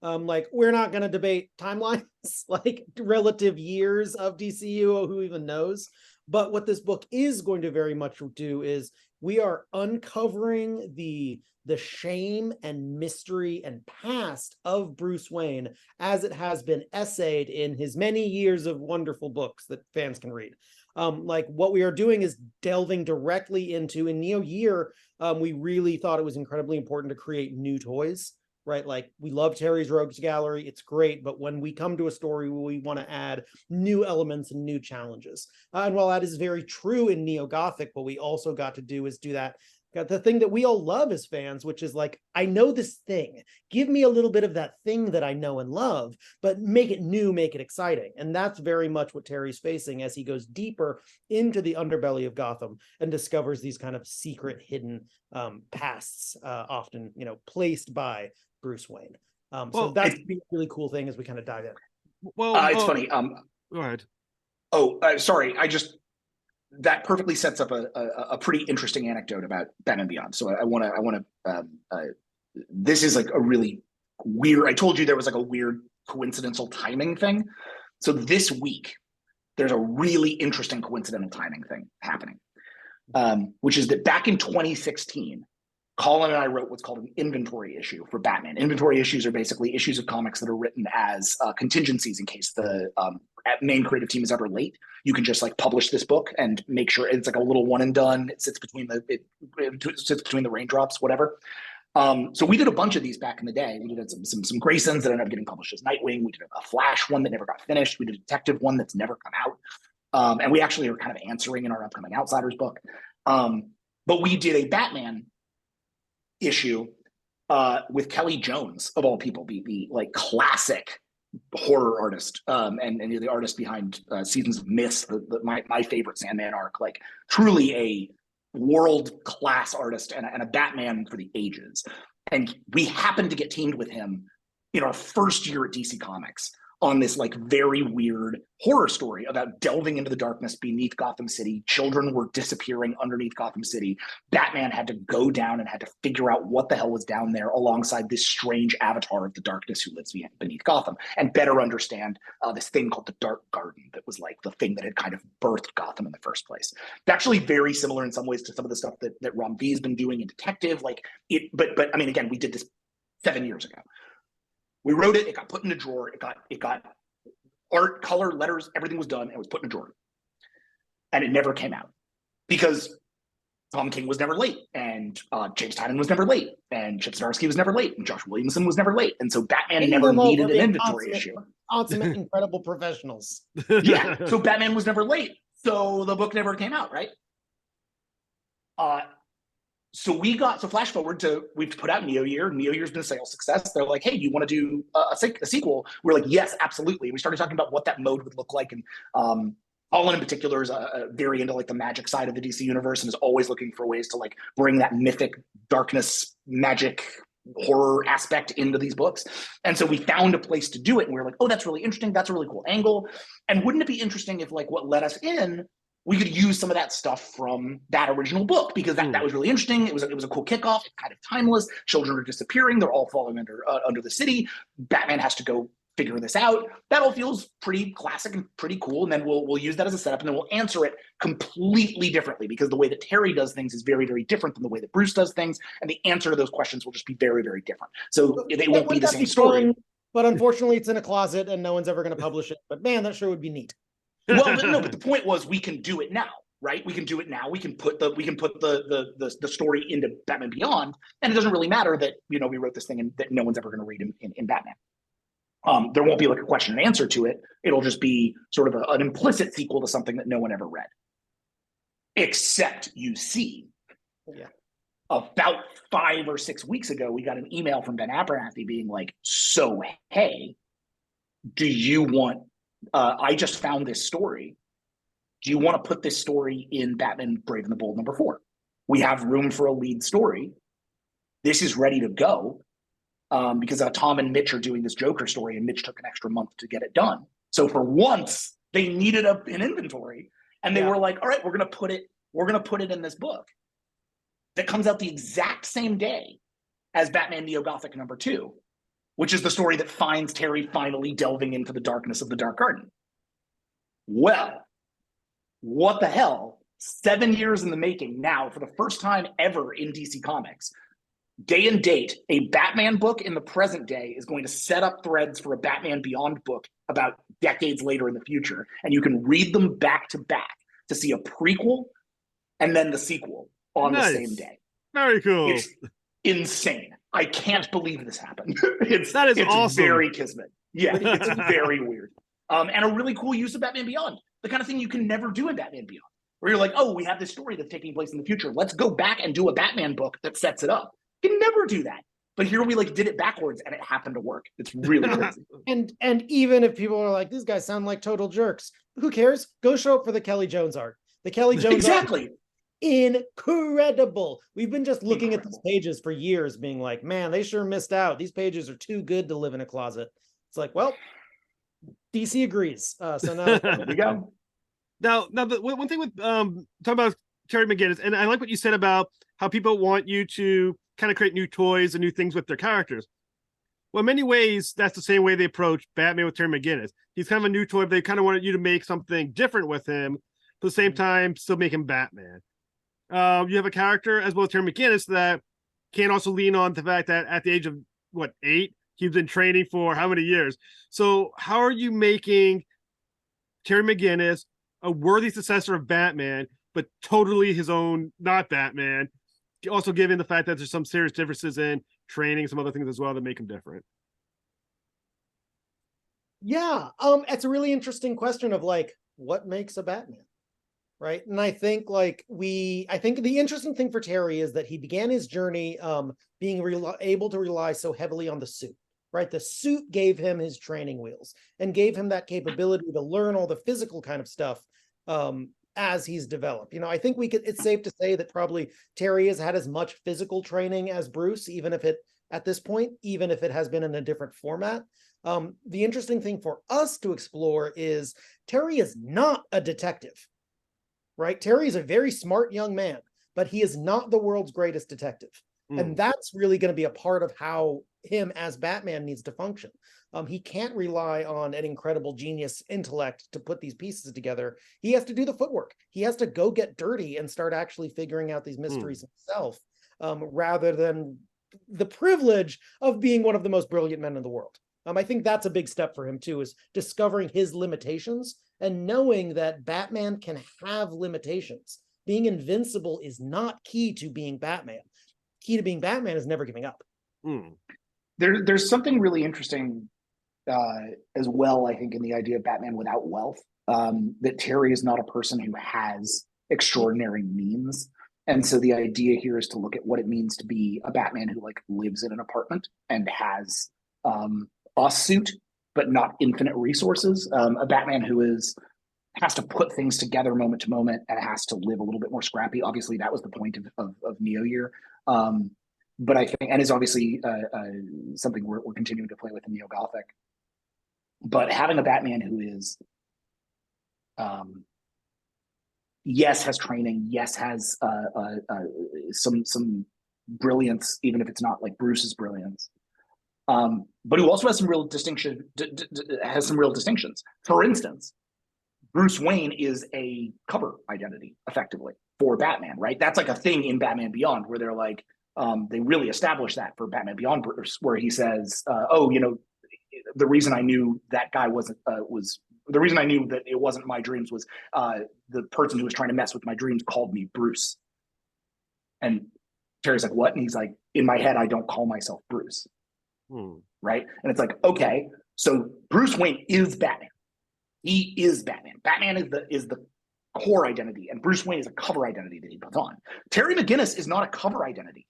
Like, we're not going to debate timelines, like relative years of DCU, who even knows? But what this book is going to very much do is we are uncovering the shame and mystery and past of Bruce Wayne as it has been essayed in his many years of wonderful books that fans can read. Like what we are doing is delving directly into, in Neo Year, we really thought it was incredibly important to create new toys, right? Like we love Terry's Rogues Gallery, it's great, but when we come to a story, we want to add new elements and new challenges. And while that is very true in Neo-Gothic, what we also got to do is do that, got the thing that we all love as fans, which is like, I know this thing. Give me a little bit of that thing that I know and love, but make it new, make it exciting. And that's very much what Terry's facing as he goes deeper into the underbelly of Gotham and discovers these kind of secret hidden pasts, often, placed by Bruce Wayne. So that's a really cool thing as we kind of dive in. Well, it's funny. Go ahead. Sorry. That perfectly sets up a pretty interesting anecdote about Batman Beyond. So I want to. This is like a really weird. I told you there was like a weird coincidental timing thing. So this week, there's a really interesting coincidental timing thing happening, which is that back in 2016, Collin and I wrote what's called an inventory issue for Batman. Inventory issues are basically issues of comics that are written as contingencies in case the main creative team is ever late. You can just like publish this book and make sure it's like a little one and done. It sits between the raindrops, whatever. So we did a bunch of these back in the day. We did some Graysons that ended up getting published as Nightwing. We did a Flash one that never got finished. We did a Detective one that's never come out. And we actually are kind of answering in our upcoming Outsiders book. But we did a Batman issue with Kelly Jones, of all people, the like classic horror artist, and the artist behind Seasons of Mist, my favorite Sandman arc, like truly a world-class artist and a Batman for the ages. And we happened to get teamed with him in our first year at DC Comics on this like very weird horror story about delving into the darkness beneath Gotham City. Children were disappearing underneath Gotham City. Batman had to go down and had to figure out what the hell was down there alongside this strange avatar of the darkness who lives beneath Gotham and better understand this thing called the Dark Garden that was like the thing that had kind of birthed Gotham in the first place. It's actually very similar in some ways to some of the stuff that Rom V has been doing in Detective. But I mean, again, we did this 7 years ago. We wrote it, it got put in a drawer, it got art, color, letters, everything was done, and it was put in a drawer. And it never came out because Tom King was never late, and James Tynion was never late, and Chip Zdarsky was never late, and Josh Williamson was never late. And so Batman never needed an inventory issue. Consummate, incredible professionals. Yeah, so Batman was never late, so the book never came out, right? So flash forward to, we've put out Neo Year. Neo Year's been a sales success. They're like, hey, do you want to do a sequel? We're like, yes, absolutely. We started talking about what that mode would look like. And Collin in particular is very into like the magic side of the DC universe and is always looking for ways to like bring that mythic darkness, magic, horror aspect into these books. And so we found a place to do it. And we were like, oh, that's really interesting. That's a really cool angle. And wouldn't it be interesting if like what let us in, we could use some of that stuff from that original book, because that was really interesting. It was a cool kickoff. It's kind of timeless. Children are disappearing. They're all falling under the city. Batman has to go figure this out. That all feels pretty classic and pretty cool. And then we'll use that as a setup, and then we'll answer it completely differently, because the way that Terry does things is very, very different than the way that Bruce does things. And the answer to those questions will just be very, very different. So they won't be the same story. Fun, but unfortunately, it's in a closet and no one's ever going to publish it. But man, that sure would be neat. Well, but the point was, we can do it now, right? We can do it now. We can put the story into Batman Beyond, and it doesn't really matter that we wrote this thing and that no one's ever going to read in Batman. There won't be like a question and answer to it. It'll just be sort of an implicit sequel to something that no one ever read. Except you see, about 5 or 6 weeks ago, we got an email from Ben Abernathy being like, "So hey, do you want? I just found this story. Do you want to put this story in Batman Brave and the Bold #4? We have room for a lead story. This is ready to go." Because Tom and Mitch are doing this Joker story, and Mitch took an extra month to get it done. So for once, they needed an inventory, and they were like, "All right, we're gonna put it in this book that comes out the exact same day as Batman Neo-Gothic #2, which is the story that finds Terry finally delving into the darkness of the Dark Garden." Well, what the hell? 7 years in the making now, for the first time ever in DC Comics. Day and date, a Batman book in the present day is going to set up threads for a Batman Beyond book about decades later in the future. And you can read them back to back to see a prequel and then the sequel on the same day. Very cool. It's insane. I can't believe this happened. That is awesome. It's very kismet. Yeah, it's very weird. And a really cool use of Batman Beyond. The kind of thing you can never do in Batman Beyond. Where you're like, oh, we have this story that's taking place in the future. Let's go back and do a Batman book that sets it up. You can never do that. But here we did it backwards and it happened to work. It's really crazy. And even if people are like, these guys sound like total jerks, who cares? Go show up for the Kelly Jones art. The Kelly Jones exactly. art, incredible. We've been just looking at these pages for years being like, man, they sure missed out. These pages are too good to live in a closet. It's like, well, DC agrees. So now there we go. Now, the one thing with talking about Terry McGinnis, and I like what you said about how people want you to kind of create new toys and new things with their characters. Well, in many ways, that's the same way they approach Batman with Terry McGinnis. He's kind of a new toy, but they kind of wanted you to make something different with him, but at the same time, still make him Batman. You have a character as well as Terry McGinnis that can also lean on the fact that at the age of, 8, he's been training for how many years? So how are you making Terry McGinnis a worthy successor of Batman, but totally his own, not Batman? Also given the fact that there's some serious differences in training, some other things as well that make him different. Yeah, it's a really interesting question of what makes a Batman, right? And I think I think the interesting thing for Terry is that he began his journey being able to rely so heavily on the suit, right? The suit gave him his training wheels and gave him that capability to learn all the physical kind of stuff as he's developed. I think it's safe to say that probably Terry has had as much physical training as Bruce, even if it has been in a different format. The interesting thing for us to explore is Terry is not a detective, right? Terry is a very smart young man, but he is not the world's greatest detective. And that's really going to be a part of how him as Batman needs to function. He can't rely on an incredible genius intellect to put these pieces together. He has to do the footwork. He has to go get dirty and start actually figuring out these mysteries himself, rather than the privilege of being one of the most brilliant men in the world. I think that's a big step for him too, is discovering his limitations and knowing that Batman can have limitations. Being invincible is not key to being Batman. Key to being Batman is never giving up. There's something really interesting as well, I think, in the idea of Batman without wealth, that Terry is not a person who has extraordinary means. And so the idea here is to look at what it means to be a Batman who lives in an apartment and has a suit, but not infinite resources. A Batman who has to put things together moment to moment and has to live a little bit more scrappy. Obviously, that was the point of Neo Year. But I think, and is obviously something we're continuing to play with in Neo-Gothic. But having a Batman who is, yes, has training, yes, has some brilliance, even if it's not like Bruce's brilliance, but who also has some real distinctions. For instance, Bruce Wayne is a cover identity, effectively, for Batman, right? That's a thing in Batman Beyond, where they're they really establish that for Batman Beyond Bruce, where he says, the reason I knew that guy was the reason I knew that it wasn't my dreams was the person who was trying to mess with my dreams called me Bruce. And Terry's like, what? And he's like, in my head, I don't call myself Bruce. Right? And it's okay, so Bruce Wayne is Batman. He is Batman. Batman is the core identity, and Bruce Wayne is a cover identity that he puts on. Terry McGinnis is not a cover identity.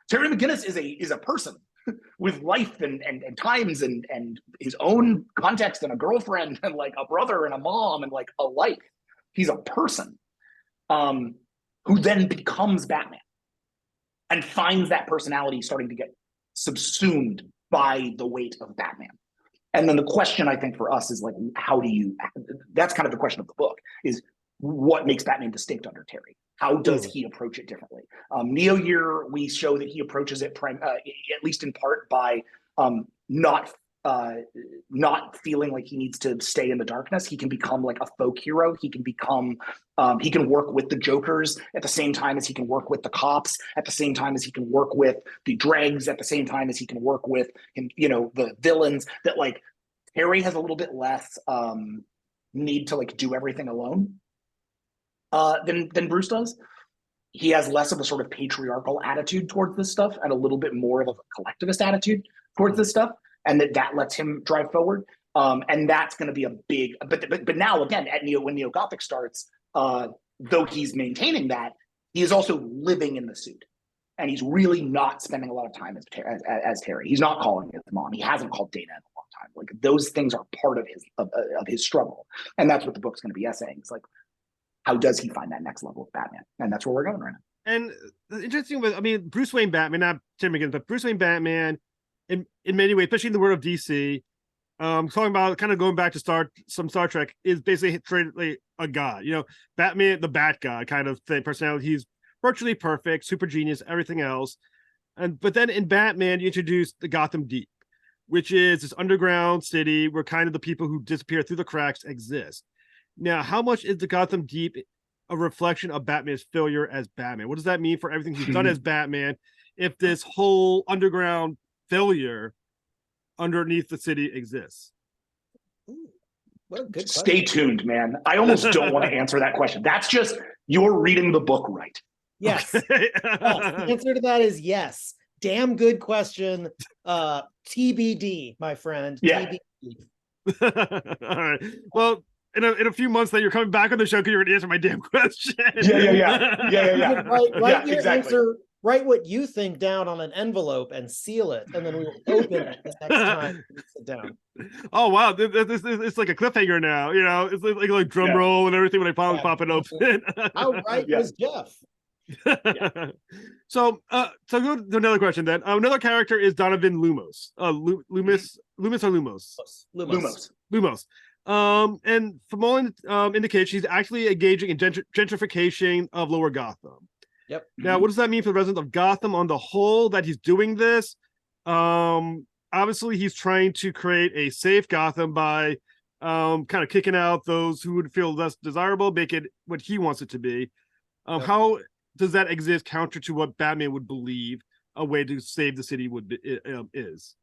Terry McGinnis is a person with life and times and his own context and a girlfriend and a brother and a mom and a life. He's a person who then becomes Batman and finds that personality starting to get subsumed by the weight of Batman. And then the question, I think, for us is that's kind of the question of the book, is what makes Batman distinct under Terry? How does he approach it differently? Neo Year, we show that he approaches it at least in part by not not feeling like he needs to stay in the darkness. He can become like a folk hero. He can become, he can work with the Jokers at the same time as he can work with the cops, at the same time as he can work with the dregs, at the same time as he can work with him, the villains. That like Terry has a little bit less need to like do everything alone than Bruce does. He has less of a sort of patriarchal attitude towards this stuff and a little bit more of a collectivist attitude towards this stuff. And that lets him drive forward. And that's going to be a big, but now again, when Neo-Gothic starts, though he's maintaining that, he is also living in the suit. And he's really not spending a lot of time as Terry. He's not calling his mom. He hasn't called Dana in a long time. Like those things are part of his struggle. And that's what the book's going to be essaying. It's like, how does he find that next level of Batman? And that's where we're going right now. And the interesting with, Bruce Wayne Batman, not Tim McGinnis, but Bruce Wayne Batman, in many ways, especially in the world of DC, talking about kind of going back to Star Trek, is basically treated a god. Batman, the Bat God kind of thing, personality. He's virtually perfect, super genius, everything else. But then in Batman, you introduce the Gotham Deep, which is this underground city where kind of the people who disappear through the cracks exist. Now, how much is the Gotham Deep a reflection of Batman's failure as Batman? What does that mean for everything he's done as Batman if this whole underground failure underneath the city exists? What a good question. Stay tuned, man. I almost don't want to answer that question. That's just, you're reading the book right. Yes. The answer to that is yes. Damn good question. TBD, my friend. Yeah. TBD. All right. Well, in a few months that you're coming back on the show because you're going to answer my damn question. Yeah. Write your answer. Write what you think down on an envelope and seal it, and then we will open it the next time we sit down. Oh wow, it's like a cliffhanger now. It's like drum roll and everything when I finally pop it open. How right was Jeff? So go to another question then. Another character is Donovan Lumos. Lumos. And from all indications, she's actually engaging in gentrification of Lower Gotham. Yep. Now, what does that mean for the residents of Gotham on the whole that he's doing this? Obviously, he's trying to create a safe Gotham by kind of kicking out those who would feel less desirable, make it what he wants it to be. Yep. How does that exist counter to what Batman would believe a way to save the city would be, is?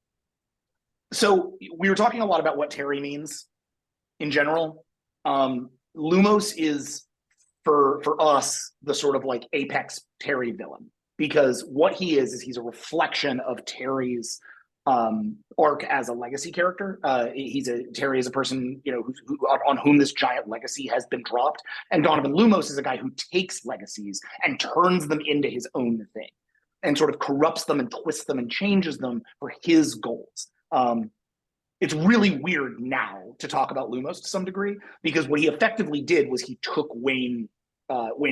So we were talking a lot about what Terry means in general. Lumos is for us the sort of like apex Terry villain, because what he is he's a reflection of Terry's arc as a legacy character. Terry is a person on whom this giant legacy has been dropped, and Donovan Lumos is a guy who takes legacies and turns them into his own thing, and sort of corrupts them and twists them and changes them for his goals. It's really weird now to talk about Lumos to some degree, because what he effectively did was he took Wayne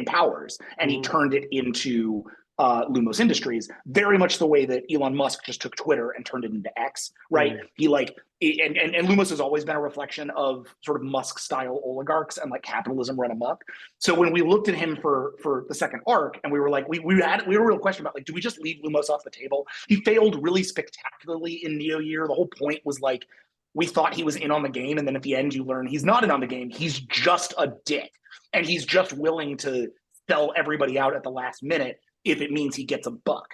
Powers and he turned it into Lumos Industries, very much the way that Elon Musk just took Twitter and turned it into X, right? He and Lumos has always been a reflection of sort of Musk style oligarchs and like capitalism run amok. So when we looked at him for the second arc, and we were like, we were a real question about like, do we just leave Lumos off the table? He failed really spectacularly in Neo Year. The whole point was like, we thought he was in on the game, and then at the end you learn he's not in on the game. He's just a dick, and he's just willing to sell everybody out at the last minute if it means he gets a buck.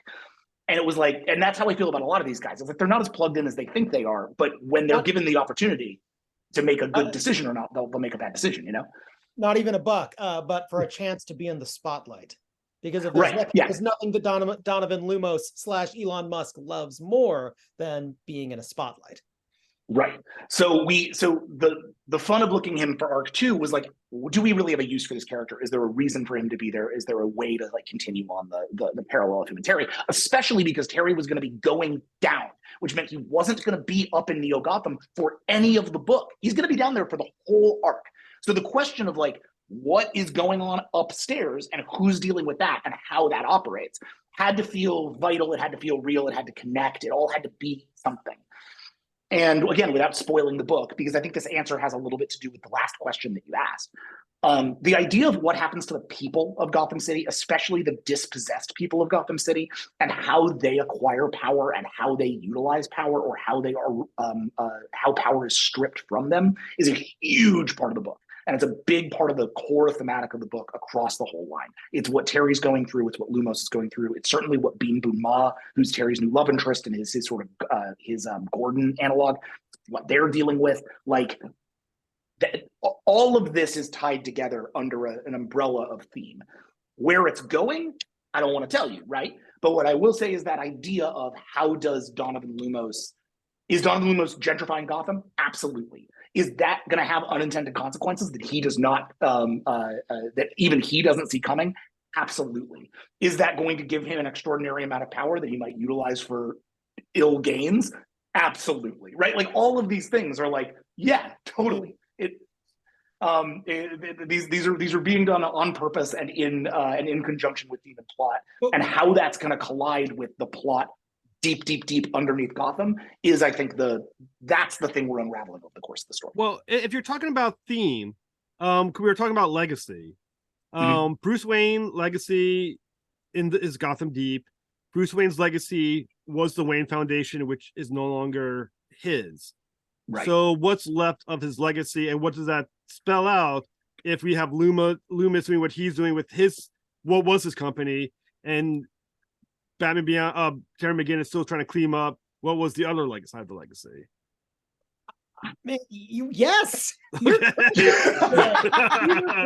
And it was like, and that's how I feel about a lot of these guys. It's like they're not as plugged in as they think they are, but when they're given the opportunity to make a good decision or not, they'll make a bad decision, Not even a buck, but for a chance to be in the spotlight. Because if there's nothing that Donovan Lumos / Elon Musk loves more than being in a spotlight. Right. So the fun of looking him for arc 2 was like, do we really have a use for this character? Is there a reason for him to be there? Is there a way to like continue on the parallel of him and Terry? Especially because Terry was going to be going down, which meant he wasn't going to be up in Neo-Gotham for any of the book. He's going to be down there for the whole arc. So the question of like, what is going on upstairs and who's dealing with that and how that operates had to feel vital. It had to feel real. It had to connect. It all had to be something. And again, without spoiling the book, because I think this answer has a little bit to do with the last question that you asked. The idea of what happens to the people of Gotham City, especially the dispossessed people of Gotham City, and how they acquire power and how they utilize power, or how they are how power is stripped from them, is a huge part of the book. And it's a big part of the core thematic of the book across the whole line. It's what Terry's going through. It's what Lumos is going through. It's certainly what Bean Boon Ma, who's Terry's new love interest and his sort of Gordon analog, what they're dealing with. Like, all of this is tied together under an umbrella of theme. Where it's going, I don't want to tell you, right? But what I will say is that idea of how does Donovan Lumos gentrifying Gotham? Absolutely. Is that going to have unintended consequences that he does not, that even he doesn't see coming? Absolutely. Is that going to give him an extraordinary amount of power that he might utilize for ill gains? Absolutely. Right? Like, all of these things are like, yeah, totally. These are being done on purpose and in conjunction with theme and plot, and how that's going to collide with the plot deep underneath Gotham is, I think, that's the thing we're unraveling over the course of the story. Well, if you're talking about theme, we were talking about legacy. Bruce Wayne legacy is Gotham Deep. Bruce Wayne's legacy was the Wayne Foundation, which is no longer his. Right. So what's left of his legacy, and what does that spell out if we have Loomis doing what he's doing with what was his company, and Batman Beyond, Terry McGinnis is still trying to clean up what was the other side of the legacy? Man, yes, you're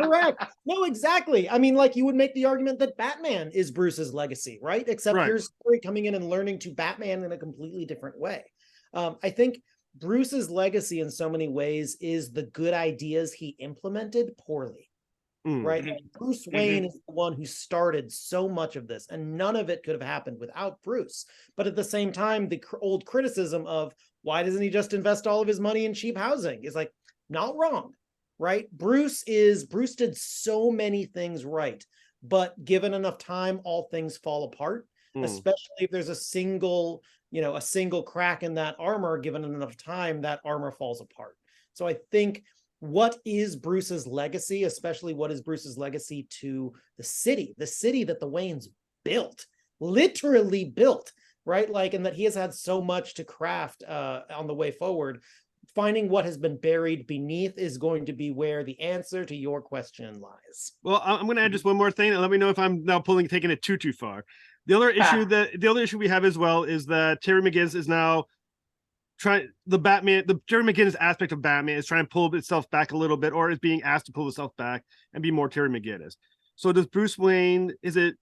correct. No, exactly. I mean, like, you would make the argument that Batman is Bruce's legacy, right? Except here's Story coming in and learning to Batman in a completely different way. I think Bruce's legacy in so many ways is the good ideas he implemented poorly, right? And Bruce Wayne is the one who started so much of this, and none of it could have happened without Bruce. But at the same time, the old criticism of why doesn't he just invest all of his money in cheap housing is like, not wrong, right? Bruce did so many things right, but given enough time, all things fall apart, especially if there's a single crack in that armor. Given enough time, that armor falls apart. So I think, what is Bruce's legacy, especially what is Bruce's legacy to the city that the Waynes built, literally built, right? Like, and that he has had so much to craft on the way forward. Finding what has been buried beneath is going to be where the answer to your question lies. Well, I'm going to add just one more thing, and let me know if I'm now taking it too far. The other issue we have as well is that Terry McGinnis is now Terry McGinnis aspect of Batman is trying to pull itself back a little bit, or is being asked to pull itself back and be more Terry McGinnis. So does Bruce Wayne, is it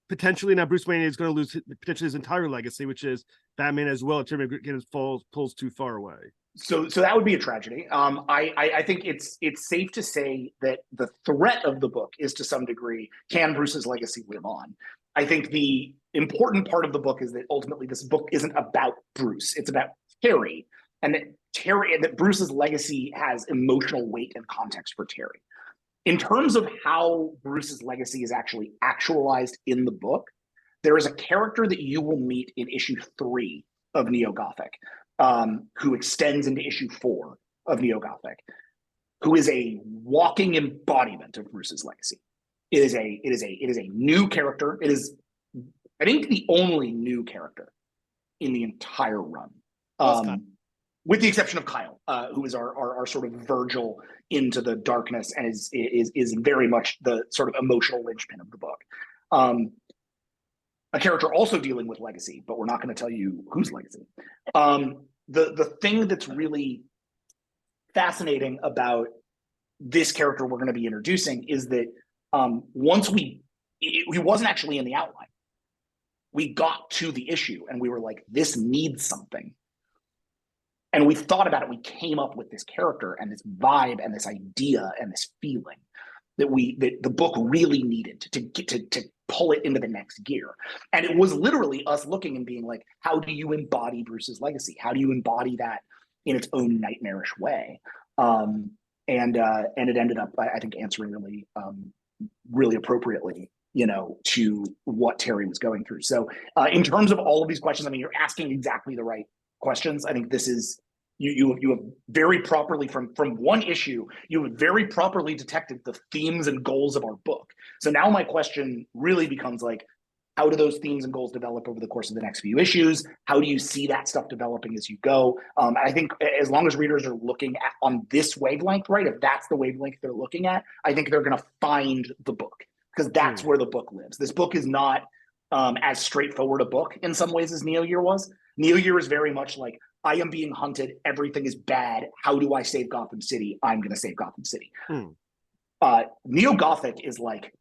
potentially now Bruce Wayne is going to lose potentially his entire legacy, which is Batman as well, if Terry McGinnis pulls too far away? So that would be a tragedy. I think it's safe to say that the threat of the book is, to some degree, can Bruce's legacy live on? I think the important part of the book is that ultimately this book isn't about Bruce. It's about Terry, and that Bruce's legacy has emotional weight and context for Terry. In terms of how Bruce's legacy is actually actualized in the book, there is a character that you will meet in issue 3 of Neo-Gothic, who extends into issue 4 of Neo-Gothic, who is a walking embodiment of Bruce's legacy. It is a new character. It is, I think, the only new character in the entire run, with the exception of Kyle, who is our sort of Virgil into the darkness, and is very much the sort of emotional linchpin of the book. A character also dealing with legacy, but we're not going to tell you whose legacy. The thing that's really fascinating about this character we're going to be introducing is that he wasn't actually in the outline. We got to the issue and we were like, this needs something. And we thought about it. We came up with this character and this vibe and this idea and this feeling that the book really needed to pull it into the next gear. And it was literally us looking and being like, how do you embody Bruce's legacy? How do you embody that in its own nightmarish way? And it ended up, I think, answering really appropriately, to what Terry was going through. So in terms of all of these questions, I mean, you're asking exactly the right questions. I think this is, you have very properly from one issue, you have very properly detected the themes and goals of our book. So now my question really becomes like, how do those themes and goals develop over the course of the next few issues? How do you see that stuff developing as you go? I think as long as readers are looking at on this wavelength, right? If that's the wavelength they're looking at, I think they're going to find the book, because that's where the book lives. This book is not as straightforward a book in some ways as Neo Year was. Neo Year is very much like, I am being hunted. Everything is bad. How do I save Gotham City? I'm going to save Gotham City. Neo-Gothic is like,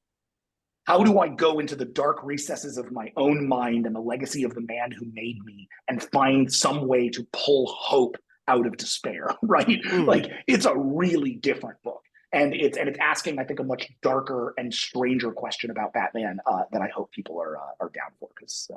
how do I go into the dark recesses of my own mind and the legacy of the man who made me and find some way to pull hope out of despair, right? Like, it's a really different book. And it's asking, I think, a much darker and stranger question about Batman that I hope people are down for, because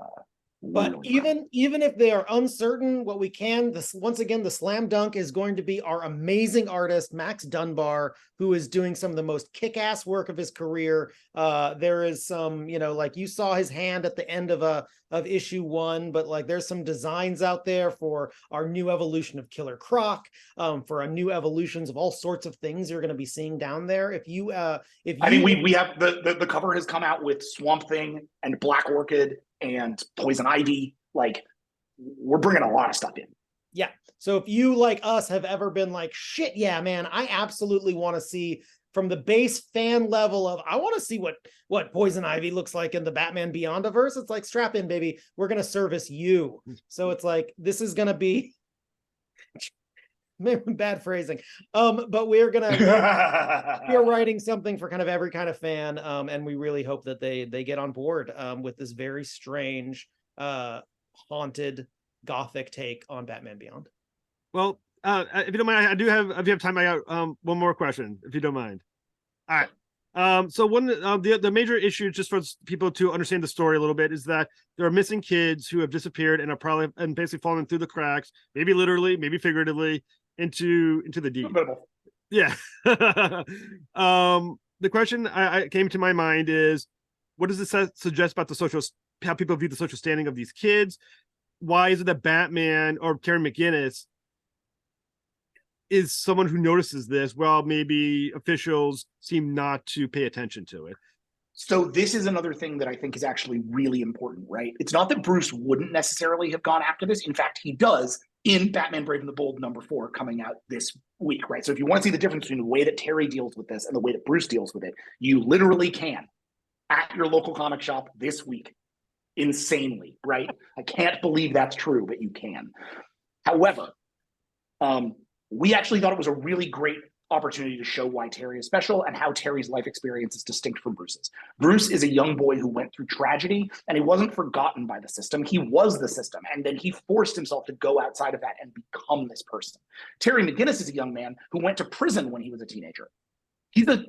but really even if they are uncertain, what we can, once again, the slam dunk is going to be our amazing artist, Max Dunbar, who is doing some of the most kick-ass work of his career. There is some, like you saw his hand at the end of issue 1, but like there's some designs out there for our new evolution of Killer Croc, for a new evolutions of all sorts of things you're going to be seeing down there. I think we have the cover has come out with Swamp Thing and Black Orchid and Poison Ivy. Like, we're bringing a lot of stuff in. Yeah. So if you, like us, have ever been like, shit, yeah, man, I absolutely want to see from the base fan level of, I want to see what Poison Ivy looks like in the Batman Beyond verse. It's like, strap in, baby. We're going to service you. So it's like, this is going to be bad phrasing. But we're writing something for kind of every kind of fan. And we really hope that they get on board with this very strange, haunted Gothic take on Batman Beyond. Well, if you don't mind, if you have time, I got one more question, if you don't mind. All right. So one the major issue, just for people to understand the story a little bit, is that there are missing kids who have disappeared and are probably basically falling through the cracks, maybe literally, maybe figuratively, into the deep. Yeah. The question I came to my mind is, what does this suggest about how people view the social standing of these kids? Why is it that Batman or Terry McGinnis is someone who notices this, while maybe officials seem not to pay attention to it? So this is another thing that I think is actually really important, right? It's not that Bruce wouldn't necessarily have gone after this. In fact, he does in Batman Brave and the Bold #4 coming out this week, right? So if you want to see the difference between the way that Terry deals with this and the way that Bruce deals with it, you literally can at your local comic shop this week. Insanely, right? I can't believe that's true, but you can. However, we actually thought it was a really great opportunity to show why Terry is special and how Terry's life experience is distinct from Bruce's. Bruce is a young boy who went through tragedy, and he wasn't forgotten by the system. He was the system, and then he forced himself to go outside of that and become this person. Terry McGinnis is a young man who went to prison when he was a teenager. He's a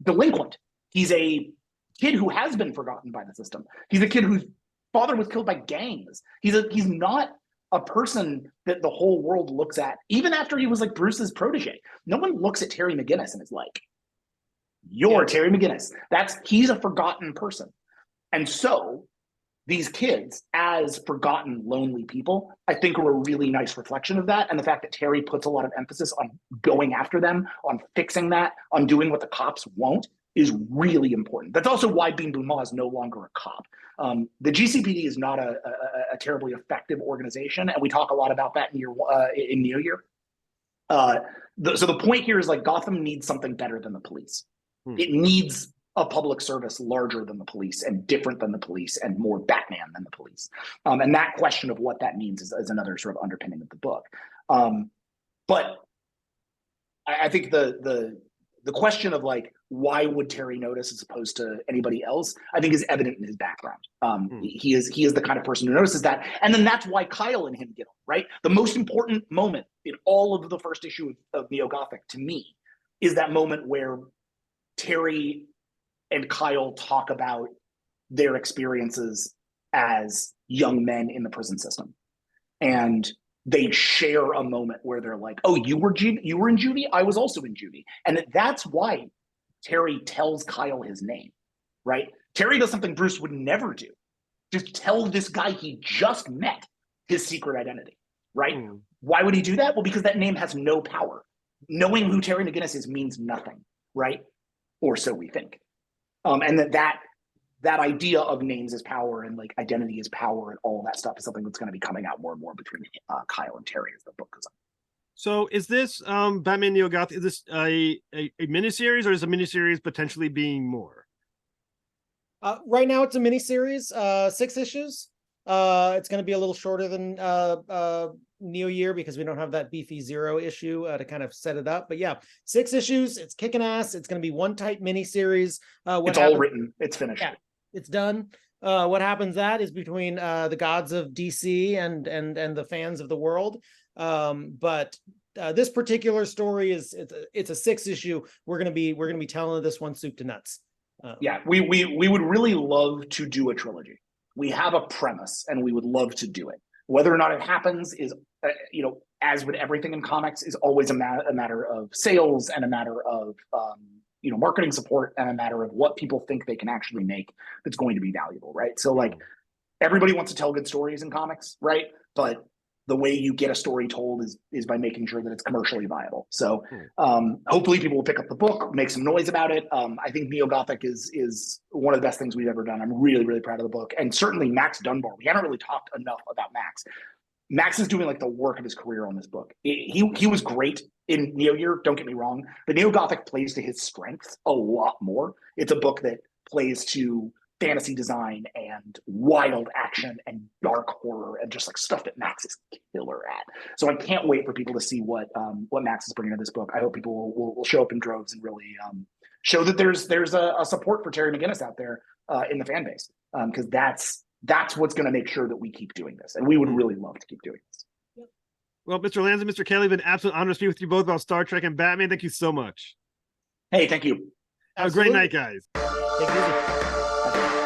delinquent. He's a kid who has been forgotten by the system. He's a kid whose father was killed by gangs. He's not a person that the whole world looks at, even after he was like Bruce's protege. No one looks at Terry McGinnis and is like, you're Terry McGinnis. He's a forgotten person. And so these kids, as forgotten, lonely people, I think are a really nice reflection of that. And the fact that Terry puts a lot of emphasis on going after them, on fixing that, on doing what the cops won't, is really important. That's also why Bean Boon Ma is no longer a cop. The GCPD is not a terribly effective organization, and we talk a lot about that in Neo Year. So the point here is, like, Gotham needs something better than the police. It needs a public service larger than the police and different than the police and more Batman than the police. And that question of what that means is another sort of underpinning of the book. But I think the question of, like, why would Terry notice as opposed to anybody else, I think is evident in his background. He is the kind of person who notices that. And then that's why Kyle and him get on, right? The most important moment in all of the first issue of Neo-Gothic to me is that moment where Terry and Kyle talk about their experiences as young men in the prison system. And they share a moment where they're like, oh, you were in juvie? I was also in juvie. And that's why Terry tells Kyle his name, right? Terry does something Bruce would never do. Just tell this guy he just met his secret identity. right? Why would he do that? Well, because that name has no power. Knowing who Terry McGinnis is means nothing, right? Or so we think. And that idea of names as power and like identity as power and all that stuff is something that's going to be coming out more and more between Kyle and Terry as the book goes on. So is this Batman Neo-Gothic, is this a miniseries, or is a miniseries potentially being more? Right now it's a miniseries, 6 issues. It's going to be a little shorter than Neo Year because we don't have that beefy 0 issue to kind of set it up. But yeah, 6 issues. It's kicking ass. It's going to be one tight miniseries. It's all written. It's finished. Yeah, it's done. What happens that is between the gods of DC and the fans of the world. But this particular story it's a 6 issue. We're gonna be telling this one soup to nuts. Yeah, we would really love to do a trilogy. We have a premise, and we would love to do it. Whether or not it happens is, as with everything in comics, is always a matter of sales and a matter of marketing support and a matter of what people think they can actually make that's going to be valuable, right? So like everybody wants to tell good stories in comics, right? But the way you get a story told is by making sure that it's commercially viable. So hopefully people will pick up the book, make some noise about it. I think Neo-Gothic is one of the best things we've ever done. I'm really, really proud of the book. And certainly Max Dunbar. We haven't really talked enough about Max. Max is doing like the work of his career on this book. He was great in Neo Year, don't get me wrong. But Neo-Gothic plays to his strengths a lot more. It's a book that plays to fantasy design and wild action and dark horror and just like stuff that Max is killer at. So I can't wait for people to see what Max is bringing to this book. I hope people will show up in droves and really show that there's a support for Terry McGinnis out there in the fan base, because that's what's going to make sure that we keep doing this, and we would really love to keep doing this. Well, Mr. Lanzing, Mr. Kelly, been an absolute honor to speak with you both about Star Trek and Batman. Thank you so much. Hey, thank you. Have a great night, guys. Take it easy.